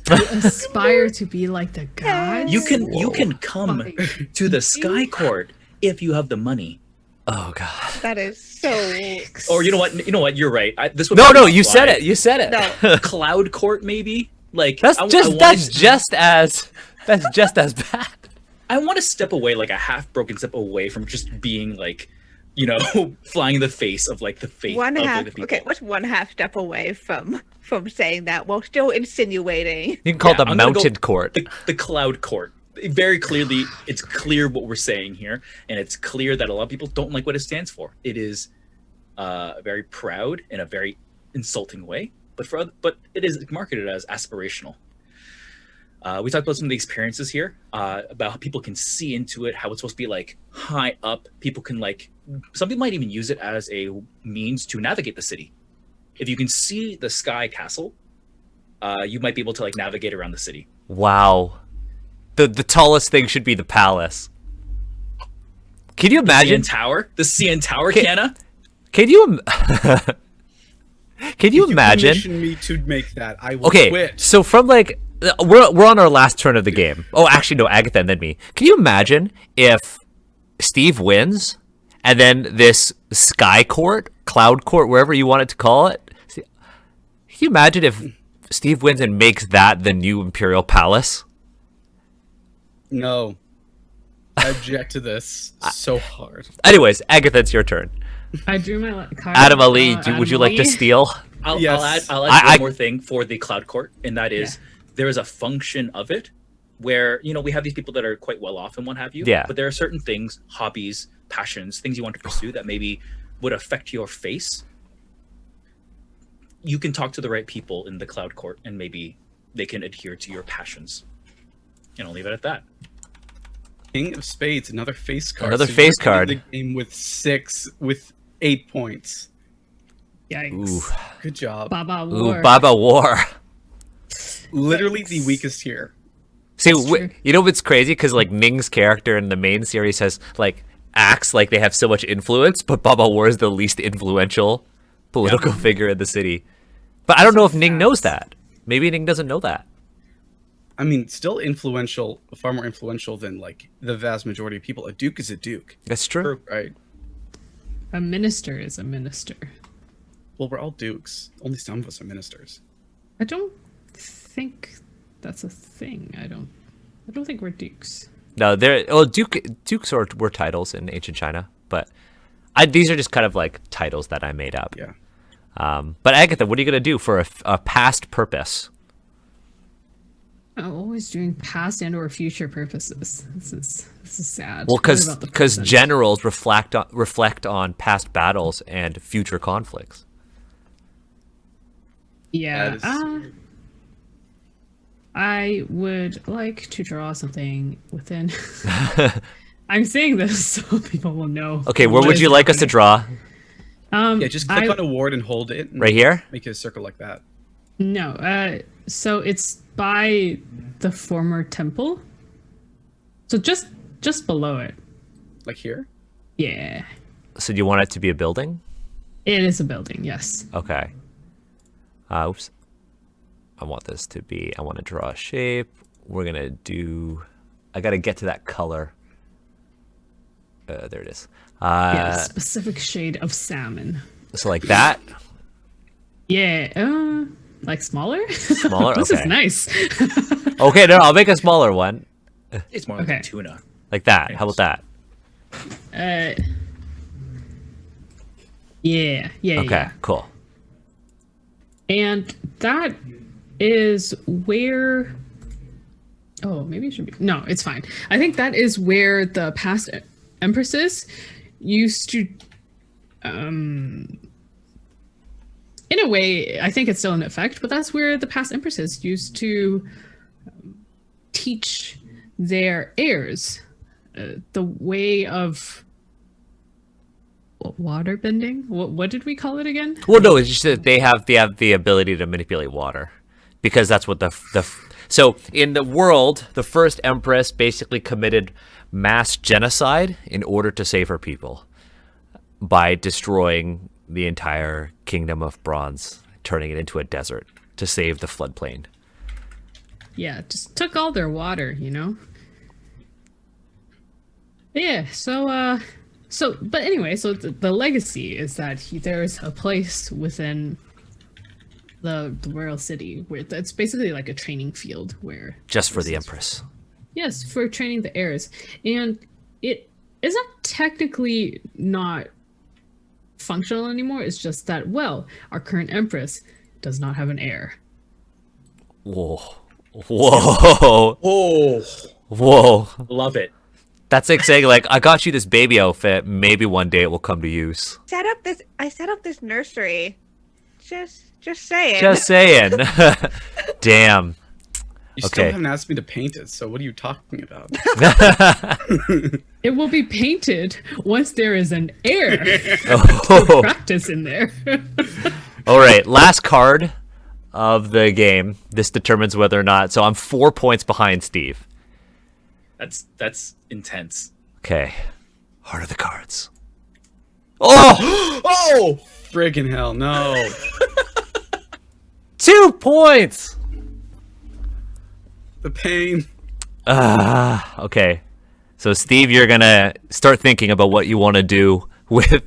Aspire to be like the gods. You can come to the Sky Court if you have the money. Oh God. That is so. Or you know what? You're right. This would No, probably you apply. said it. You said it. No. Cloud Court, maybe. Like That's I just as bad. I want to step away, like a half-broken step away from just being like, flying in the face of like the faith One of half. the people. Okay, what's one half step away from saying that while still insinuating? You can call it the I'm gonna go Mounted Court. The Cloud Court. Very clearly, it's clear what we're saying here, and it's clear that a lot of people don't like what it stands for. It is very proud in a very insulting way, but it is marketed as aspirational. We talked about some of the experiences here, about how people can see into it, how it's supposed to be like high up. People can some people might even use it as a means to navigate the city. If you can see the Sky Castle, you might be able to like navigate around the city. Wow. The tallest thing should be the palace. Can you imagine? The CN Tower, Kienna? Can you If you imagine? commission me to make that, I will Okay, quit. so from like we're on our last turn of the game. Oh, actually no, Agatha and then me. Can you imagine if Steve wins and then this Sky Court, Cloud Court, wherever you want it to call it? Can you imagine if Steve wins and makes that the new Imperial Palace? No. I object to this so hard. Anyways, Agatha, it's your turn. I drew my card. Adam Ali, Adam would you like to Ali. steal? I'll Yes. add I- one more thing for the Cloud Court, and that is there is a function of it where we have these people that are quite well off and what have you. Yeah. But there are certain things, hobbies, passions, things you want to pursue that maybe would affect your face. You can talk to the right people in the Cloud Court, and maybe they can adhere to your passions. And I'll leave it at that. King of Spades, another face card. Another So face you're card. ending the game with 8 points. Yikes. Ooh. Good job. Baba War. Ooh, Baba War. Literally the weakest here. See, That's true. you know what's crazy? Because like Ning's character in the main series has acts like they have so much influence, but Baba War is the least influential political figure in the city. But I don't know if Ning knows that. Maybe Ning doesn't know that. I mean, still influential, far more influential than like the vast majority of people. A duke is a duke, That's true. right? A minister is a minister. Well, we're all dukes. Only some of us are ministers. I don't think that's a thing. I don't think we're dukes. No, dukes were titles in ancient China, but these are just kind of like titles that I made up. Yeah. But Agatha, what are you gonna do for a past purpose? I'm always doing past and or future purposes. This is sad. Well, What about the because present? generals reflect on past battles and future conflicts. Yeah. That is- I would like to draw something within. I'm saying this so people will know. Okay, where what would is you like us to happening. draw? Yeah, just click on a ward and hold it. And Right here? Make it a circle like that. No. So it's by the former temple. So just below it. Like here? Yeah. So do you want it to be a building? It is a building. Yes. Okay. Oops. I want to draw a shape. We're gonna do, I gotta get to that color. There it is. Yeah. Specific shade of salmon. So like that? Yeah. Like smaller. Smaller? This Okay. is nice. Okay, no, I'll make a smaller one. It's more like Okay. tuna. Like that. How about that? Yeah. Okay, Yeah. cool. And that is where. Oh, maybe it should be. No, it's fine. I think that is where the past empresses used to. In a way, I think it's still in effect, but that's where the past empresses used to teach their heirs the way of water bending. What did we call it again? Well, no, it's just that they have the ability to manipulate water, because that's what so in the world, the first empress basically committed mass genocide in order to save her people by destroying the entire kingdom of bronze, turning it into a desert to save the floodplain. Yeah, just took all their water, you know? Yeah, but anyway, so the legacy is that there's a place within the royal city where it's basically like a training field where... Just for the empress. Yes, for training the heirs. And it is not technically not functional anymore. It's just that, well, our current empress does not have an heir. Whoa. Whoa. Oh, Whoa. love it. That's like saying, like, I got you this baby outfit. Maybe one day it will come to use. I set up this nursery. Just saying. Just saying. Damn. You still Okay. haven't asked me to paint it, so what are you talking about? It will be painted once there is an heir Oh. practice in there. All right. Last card of the game. This determines whether or not. So I'm 4 points behind Steve. That's intense. Okay. Heart of the cards. Oh! Oh, Friggin' hell, no. 2 points. The pain. Okay. So Steve, you're gonna start thinking about what you want to do with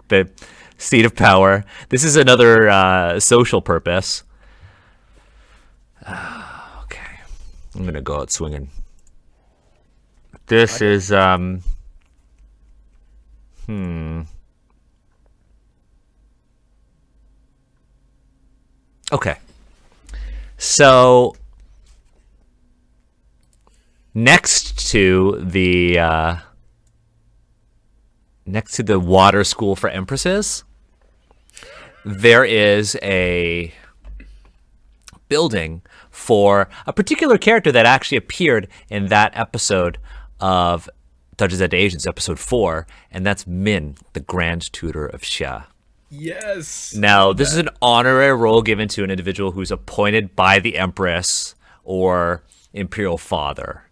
the seat of power. This is another social purpose. Okay. I'm gonna go out swinging. This is Okay. So next to the water school for empresses, there is a building for a particular character that actually appeared in that episode of Dungeons and Asians, episode 4, and that's Min, the Grand Tutor of Xia. Yes. Now, this is an honorary role given to an individual who's appointed by the Empress or Imperial Father,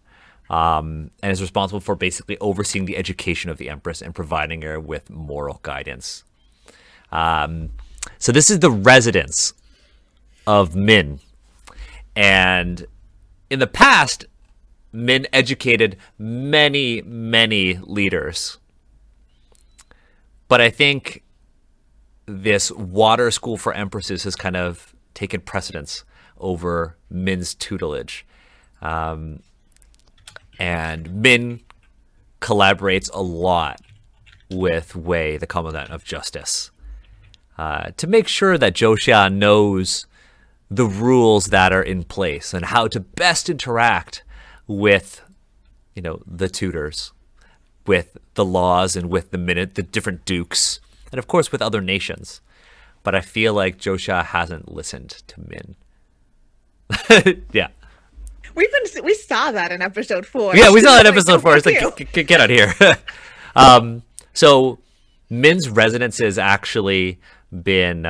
and is responsible for basically overseeing the education of the Empress and providing her with moral guidance. So this is the residence of Min. And in the past, Min educated many, many leaders. But I think this water school for empresses has kind of taken precedence over Min's tutelage. And Min collaborates a lot with Wei, the Commandant of Justice, to make sure that Zhou Xia knows the rules that are in place and how to best interact with, the tutors, with the laws and with the different dukes, and of course with other nations. But I feel like Zhou Xia hasn't listened to Min. Yeah. We saw that in episode 4. Yeah, we saw that in episode 4. It's Fuck like, get out here. So Min's residence has actually been,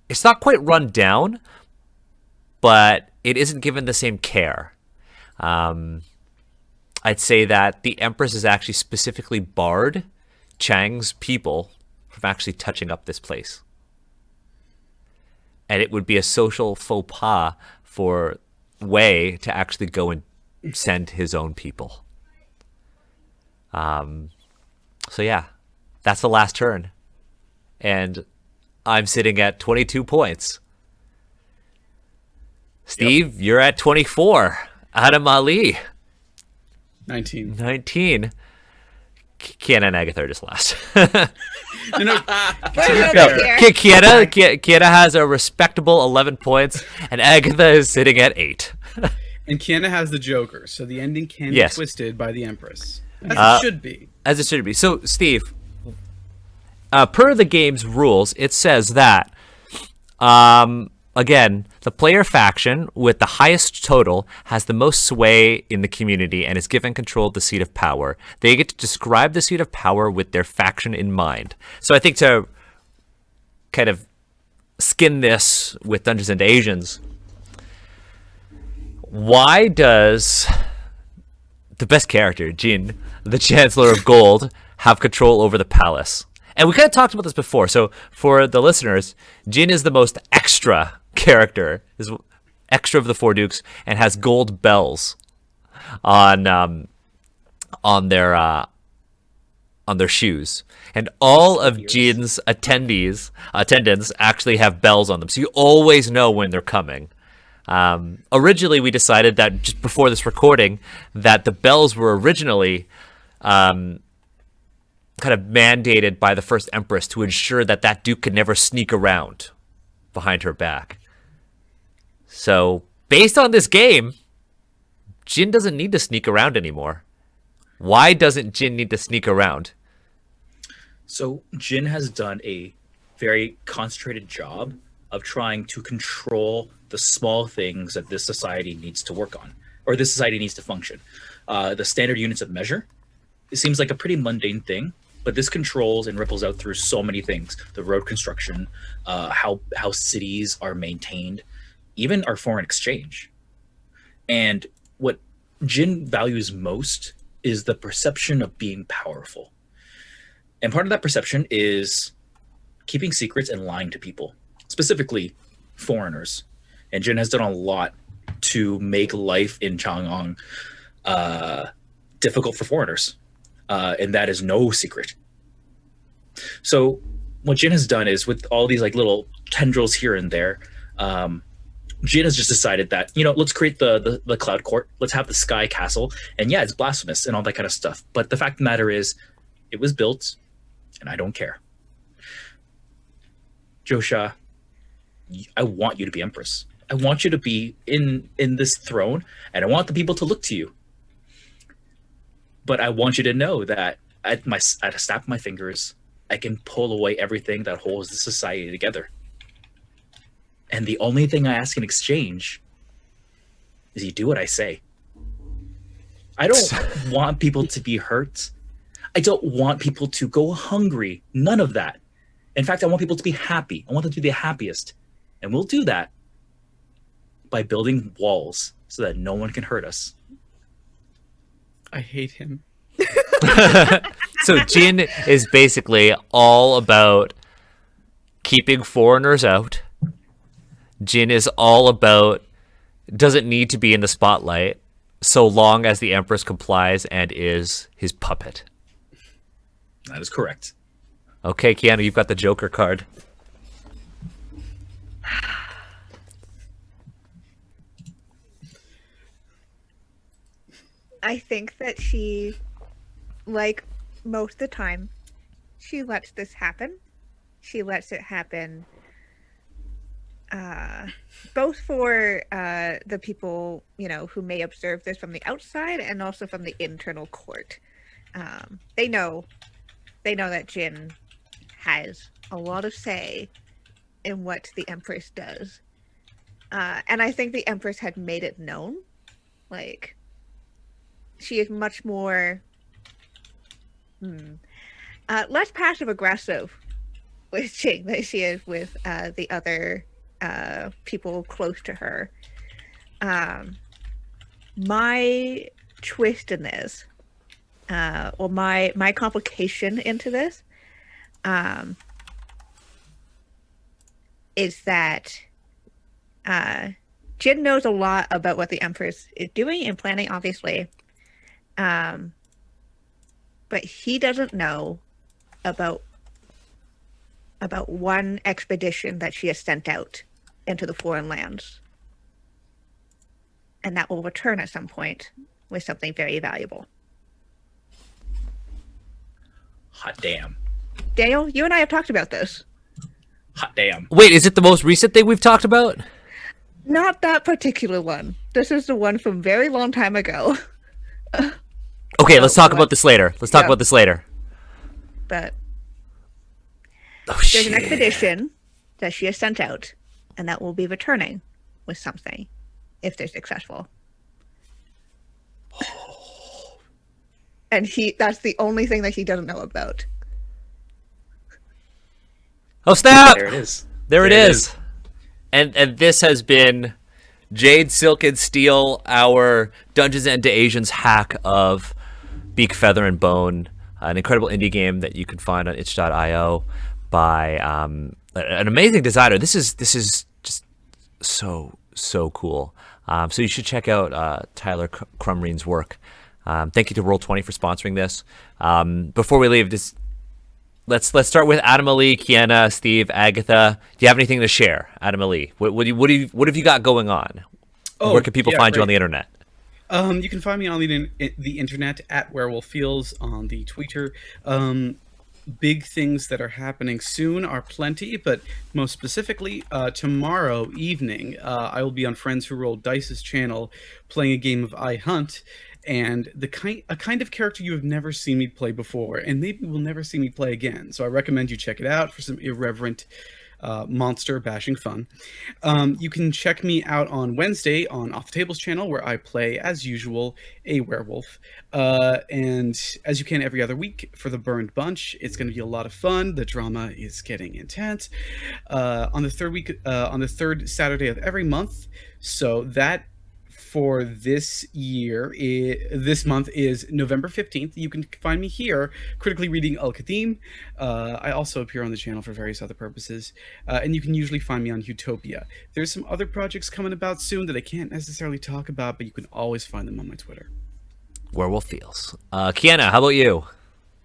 it's not quite run down, but it isn't given the same care. I'd say that the Empress has actually specifically barred Chang's people from actually touching up this place. And it would be a social faux pas for Wei to actually go and send his own people. So yeah, that's the last turn. And I'm sitting at 22 points. Steve, you're at 24. Adam Ali, 19. 19. Kienna and Agatha are just last. No, Kienna has a respectable 11 points, and Agatha is sitting at 8. and Kienna has the Joker, so the ending can Yes. be twisted by the Empress. As it should be. As it should be. So, Steve, per the game's rules, it says that a again, the player faction with the highest total has the most sway in the community and is given control of the seat of power. They get to describe the seat of power with their faction in mind. So I think to kind of skin this with Dungeons and Asians, why does the best character, Jin, the Chancellor of Gold, have control over the palace? And we kind of talked about this before. So for the listeners, Jin is the most extra character, is extra of the four dukes, and has gold bells on their shoes. And all of Jin's attendants actually have bells on them, so you always know when they're coming. Originally, we decided that just before this recording, that the bells were originally kind of mandated by the first Empress to ensure that that duke could never sneak around behind her back. So, based on this game, Jin doesn't need to sneak around anymore. Why doesn't Jin need to sneak around? So Jin has done a very concentrated job of trying to control the small things that this society needs to work on, or this society needs to function. The standard units of measure, it seems like a pretty mundane thing, but this controls and ripples out through so many things: the road construction, how cities are maintained, even our foreign exchange. And what Jin values most is the perception of being powerful. And part of that perception is keeping secrets and lying to people, specifically foreigners. And Jin has done a lot to make life in Chang'an difficult for foreigners. And that is no secret. So what Jin has done is, with all these like little tendrils here and there, Jin has just decided that, let's create the cloud court. Let's have the sky castle. And yeah, it's blasphemous and all that kind of stuff. But the fact of the matter is, it was built, and I don't care. Josha, I want you to be Empress. I want you to be in this throne, and I want the people to look to you. But I want you to know that at a snap of my fingers, I can pull away everything that holds the society together. And the only thing I ask in exchange is you do what I say. I don't want people to be hurt. I don't want people to go hungry. None of that. In fact, I want people to be happy. I want them to be the happiest. And we'll do that by building walls so that no one can hurt us. I hate him. So Jin is basically all about keeping foreigners out. Jin is all about doesn't need to be in the spotlight so long as the Empress complies and is his puppet. That is correct. Okay, Kienna, you've got the Joker card. I think that she, like most of the time, she lets this happen. She lets it happen both for the people, who may observe this from the outside and also from the internal court. They know that Jin has a lot of say in what the Empress does. And I think the Empress had made it known. Like, she is much more less passive aggressive with Jing than she is with the other people close to her. My twist in this, or my complication into this, is that Jin knows a lot about what the Empress is doing and planning, obviously. But he doesn't know about one expedition that she has sent out into the foreign lands. And that will return at some point with something very valuable. Hot damn. Daniel, you and I have talked about this. Hot damn. Wait, is it the most recent thing we've talked about? Not that particular one. This is the one from a very long time ago. Okay, let's talk about this later. Let's talk about this later. But Oh, there's an expedition that she has sent out and that we'll be returning with something if they're successful. And that's the only thing that he doesn't know about. Oh, snap! There it is. There it is. And this has been Jade, Silk, and Steel, our Dungeons and Asians hack of Beak, Feather, and Bone, an incredible indie game that you can find on itch.io by an amazing designer. This is just so cool. So you should check out Tyler Crumrine's work. Thank you to Roll20 for sponsoring this. Before we leave, let's start with Adam Ali, Kienna, Steve, Agatha. Do you have anything to share, Adam Ali? What have you got going on? Where can people find you on the internet? You can find me on the internet at Werewolf Feels on the Twitter. Big things that are happening soon are plenty, but most specifically, tomorrow evening, I will be on Friends Who Roll Dice's channel playing a game of I Hunt, and a kind of character you have never seen me play before, and maybe will never see me play again. So I recommend you check it out for some irreverent monster bashing fun. You can check me out on Wednesday on Off the Tables channel, where I play, as usual, a werewolf. And as you can every other week for the Burned Bunch, it's going to be a lot of fun. The drama is getting intense. On the third Saturday of every month. So that for this year, this month is November 15th. You can find me here, critically reading Al Qadim. I also appear on the channel for various other purposes, and you can usually find me on Utopia. There's some other projects coming about soon that I can't necessarily talk about, but you can always find them on my Twitter. Werewolf Feels. Kienna, how about you?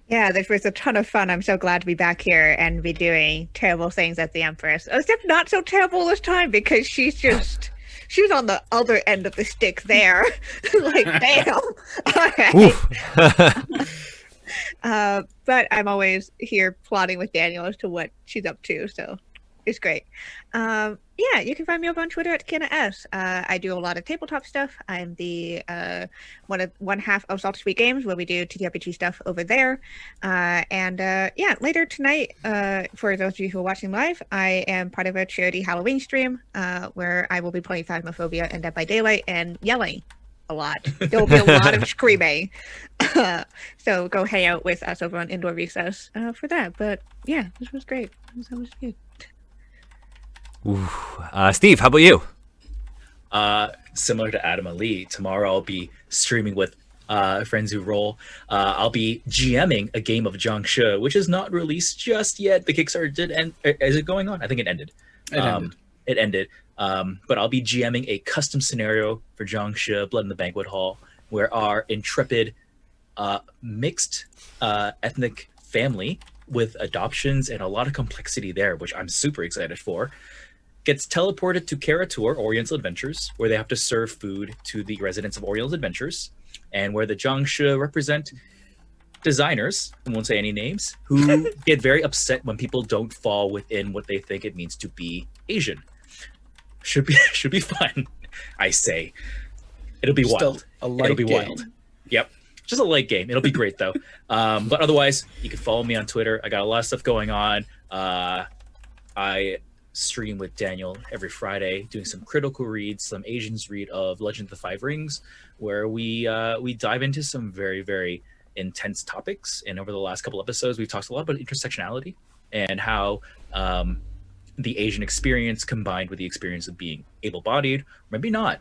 Yeah, this was a ton of fun. I'm so glad to be back here and be doing terrible things at the Empress. Except not so terrible this time, because she's on the other end of the stick there. Like, damn. All right. But I'm always here plotting with Daniel as to what she's up to, so it's great. Yeah, you can find me over on Twitter at Kienna S. I do a lot of tabletop stuff. I'm the one half of Salty Sweet Games, where we do TTRPG stuff over there. Yeah, later tonight, for those of you who are watching live, I am part of a charity Halloween stream where I will be playing Phasmophobia and Dead by Daylight and yelling a lot. There will be a lot of screaming. So go hang out with us over on Indoor Recess for that. But yeah, this was great. This was good. Ooh. Steve, how about you? Similar to Adam Ali, tomorrow I'll be streaming with Friends Who Roll. I'll be GMing a game of Jiangshi, which is not released just yet. The Kickstarter did end. Is it going on? I think it ended. It ended. But I'll be GMing a custom scenario for Jiangshi, Blood in the Banquet Hall, where our intrepid mixed ethnic family with adoptions and a lot of complexity there, which I'm super excited for, gets teleported to Karatur, Oriental Adventures, where they have to serve food to the residents of Oriental Adventures, and where the Jiangshi represent designers, I won't say any names, who get very upset when people don't fall within what they think it means to be Asian. Should be fun, I say. It'll be Just wild. It'll be game. wild. Yep. Just a light game. It'll be great though. But otherwise, you can follow me on Twitter. I got a lot of stuff going on. I stream with Daniel every Friday, doing some critical reads, some Asians read of Legend of the Five Rings, where we dive into some very, very intense topics. And over the last couple episodes, we've talked a lot about intersectionality and how the Asian experience combined with the experience of being able-bodied, or maybe not,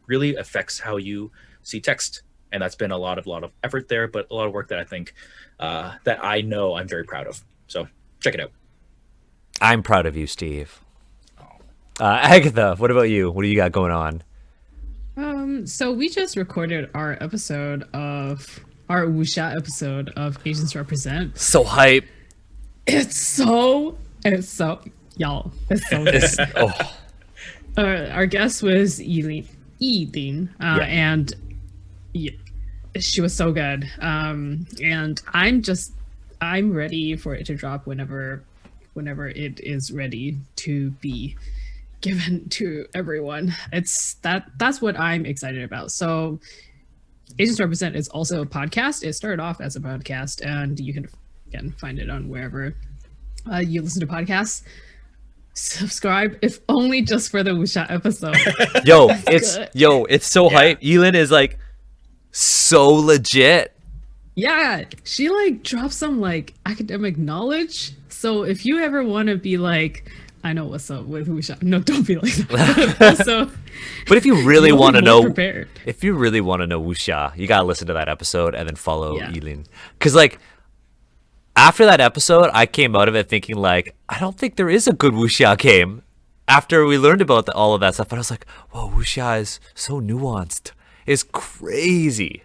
really affects how you see text. And that's been a lot of effort there, but a lot of work that I think that I know I'm very proud of. So check it out. I'm proud of you, Steve. Agatha, what about you? What do you got going on? So we just recorded our episode of our Wuxia episode of Asians Represent. So hype. It's so y'all. It's so good. Our guest was Yilin, and she was so good. And I'm ready for it to drop whenever it is ready to be given to everyone. That's what I'm excited about. So Asians Represent is also a podcast. It started off as a podcast, and you can again find it on wherever you listen to podcasts. subscribe, if only just for the Wuxia episode. It's so hype. Elin is like so legit. Yeah, she like dropped some like academic knowledge. So if you ever want to be like, I know what's up with Wuxia. No, don't be like that. Also, but if you really want to know, prepared. if you really want to know Wuxia, you gotta listen to that episode and then follow Elin. Because like after that episode, I came out of it thinking like, I don't think there is a good Wuxia game. After we learned about all of that stuff, but I was like, whoa, Wuxia is so nuanced. It's crazy.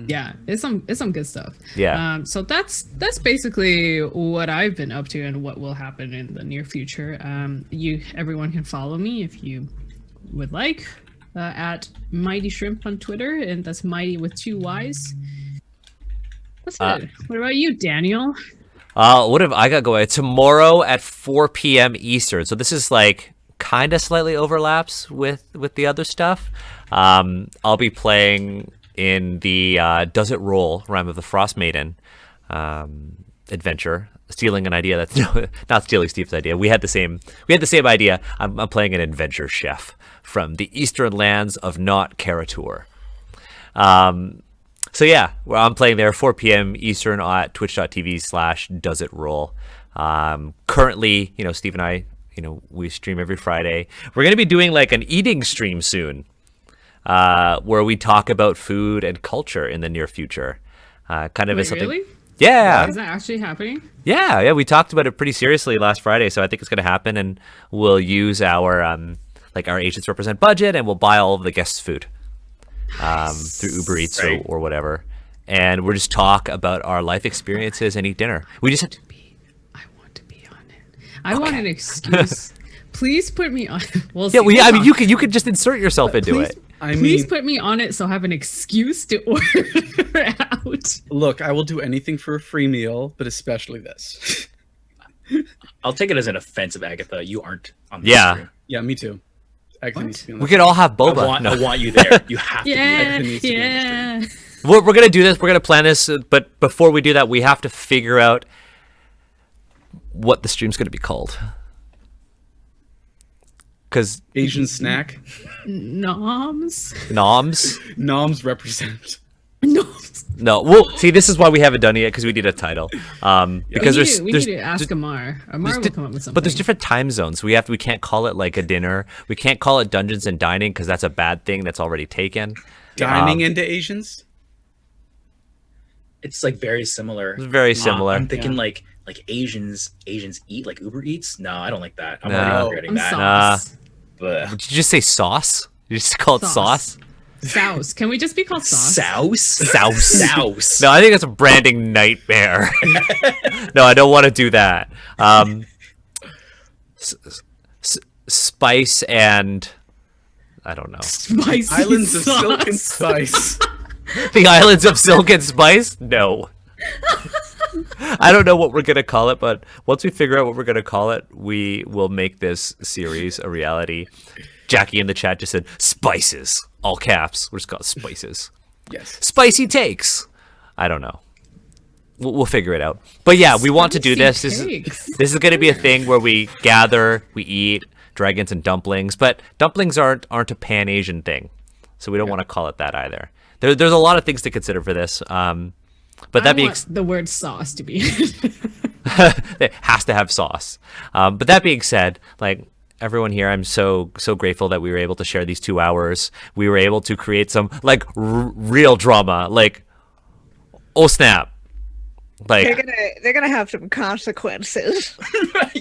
Yeah, it's some good stuff. Yeah. So that's basically what I've been up to and what will happen in the near future. Everyone can follow me if you would like at Mighty Shrimp on Twitter, and that's Mighty with 2 Y's. That's good. What about you, Daniel? What have I got going? Tomorrow at 4 p.m. Eastern. So this is like kind of slightly overlaps with the other stuff. I'll be playing in the Does It Roll Rhyme of the Frost Maiden adventure, stealing an idea that's not stealing Steve's idea. We had the same idea. I'm playing an adventure chef from the eastern lands of not Karatur. So yeah, I'm playing there 4 p.m. Eastern at twitch.tv/doesitroll. Currently, Steve and I, we stream every Friday. We're going to be doing like an eating stream soon, where we talk about food and culture in the near future. Kind of Wait, as something. really? Yeah. Is that actually happening? Yeah. We talked about it pretty seriously last Friday, so I think it's going to happen, and we'll use our our agents represent budget, and we'll buy all of the guests' food through Uber Eats or whatever, and we'll just talk about our life experiences and eat dinner. We just I want to be on it. I want an excuse. Please put me on. We'll yeah. see. I mean, you could just insert yourself into it. Please put me on it so I have an excuse to order out. Look, I will do anything for a free meal, but especially this. I'll take it as an offensive, Agatha. You aren't on the Yeah. stream. Yeah, me too. Agatha needs to be on We could all have boba. I want you there. You have to be there. Yeah, needs to be on the yeah. We're gonna do this. We're gonna plan this, but before we do that, we have to figure out what the stream's gonna be called. Because Asian snack. Noms. Noms represent. Noms. No, well, see, this is why we haven't done it yet, because we need a title. Because we need to ask Amar. Amar will come up with something. But there's different time zones. We can't call it like a dinner. We can't call it Dungeons and Dining because that's a bad thing that's already taken. Dining into Asians. It's like very similar. It's very similar. I'm thinking like Asians eat like Uber Eats. No, I don't like that. I'm No. already regretting that. Sauce. But Did you just say sauce? You just call it sauce? Souse. Can we just be called sauce? Souse? Souse. No, I think it's a branding nightmare. No, I don't want to do that. Spice and I don't know. Spicy Islands of sauce. Silk and Spice. The Islands of Silk and Spice? No. I don't know what we're going to call it, but once we figure out what we're going to call it, we will make this series a reality. Jackie in the chat just said, spices. All caps. We're just called spices. Yes. Spicy takes. I don't know. We'll figure it out. But yeah, we want to do this. This is going to be a thing where we gather, we eat dragons and dumplings, but dumplings aren't a pan-Asian thing. So we don't want to call it that either. There's a lot of things to consider for this. But that being the word sauce to be it has to have sauce. But that being said, like everyone here, I'm so grateful that we were able to share these 2 hours. We were able to create some like real drama. Like, oh snap! Like They're gonna have some consequences.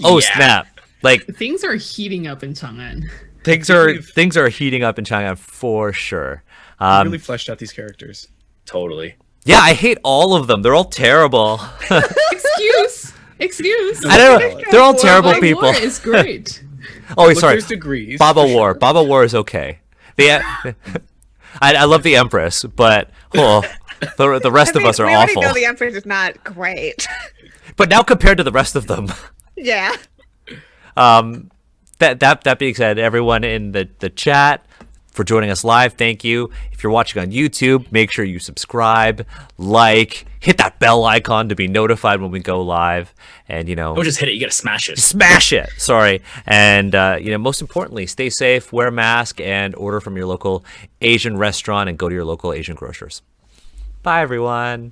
oh snap! Like things are heating up in Chang'an. things are heating up in China for sure. Really fleshed out these characters. Totally. Yeah, I hate all of them. They're all terrible. Excuse. I don't know. They're all terrible My people. war is great. Oh, Look, sorry. there's degrees. Baba for War. sure. Baba War is okay. I love the Empress, but the rest of us are we already awful. know the Empress is not great. But now compared to the rest of them, Yeah. that being said, everyone in the chat, for joining us live, thank you. If you're watching on YouTube, make sure you subscribe, like, hit that bell icon to be notified when we go live. And, Don't just hit it, you gotta smash it. smash it. Sorry. And, most importantly, stay safe, wear a mask, and order from your local Asian restaurant and go to your local Asian grocers. Bye, everyone.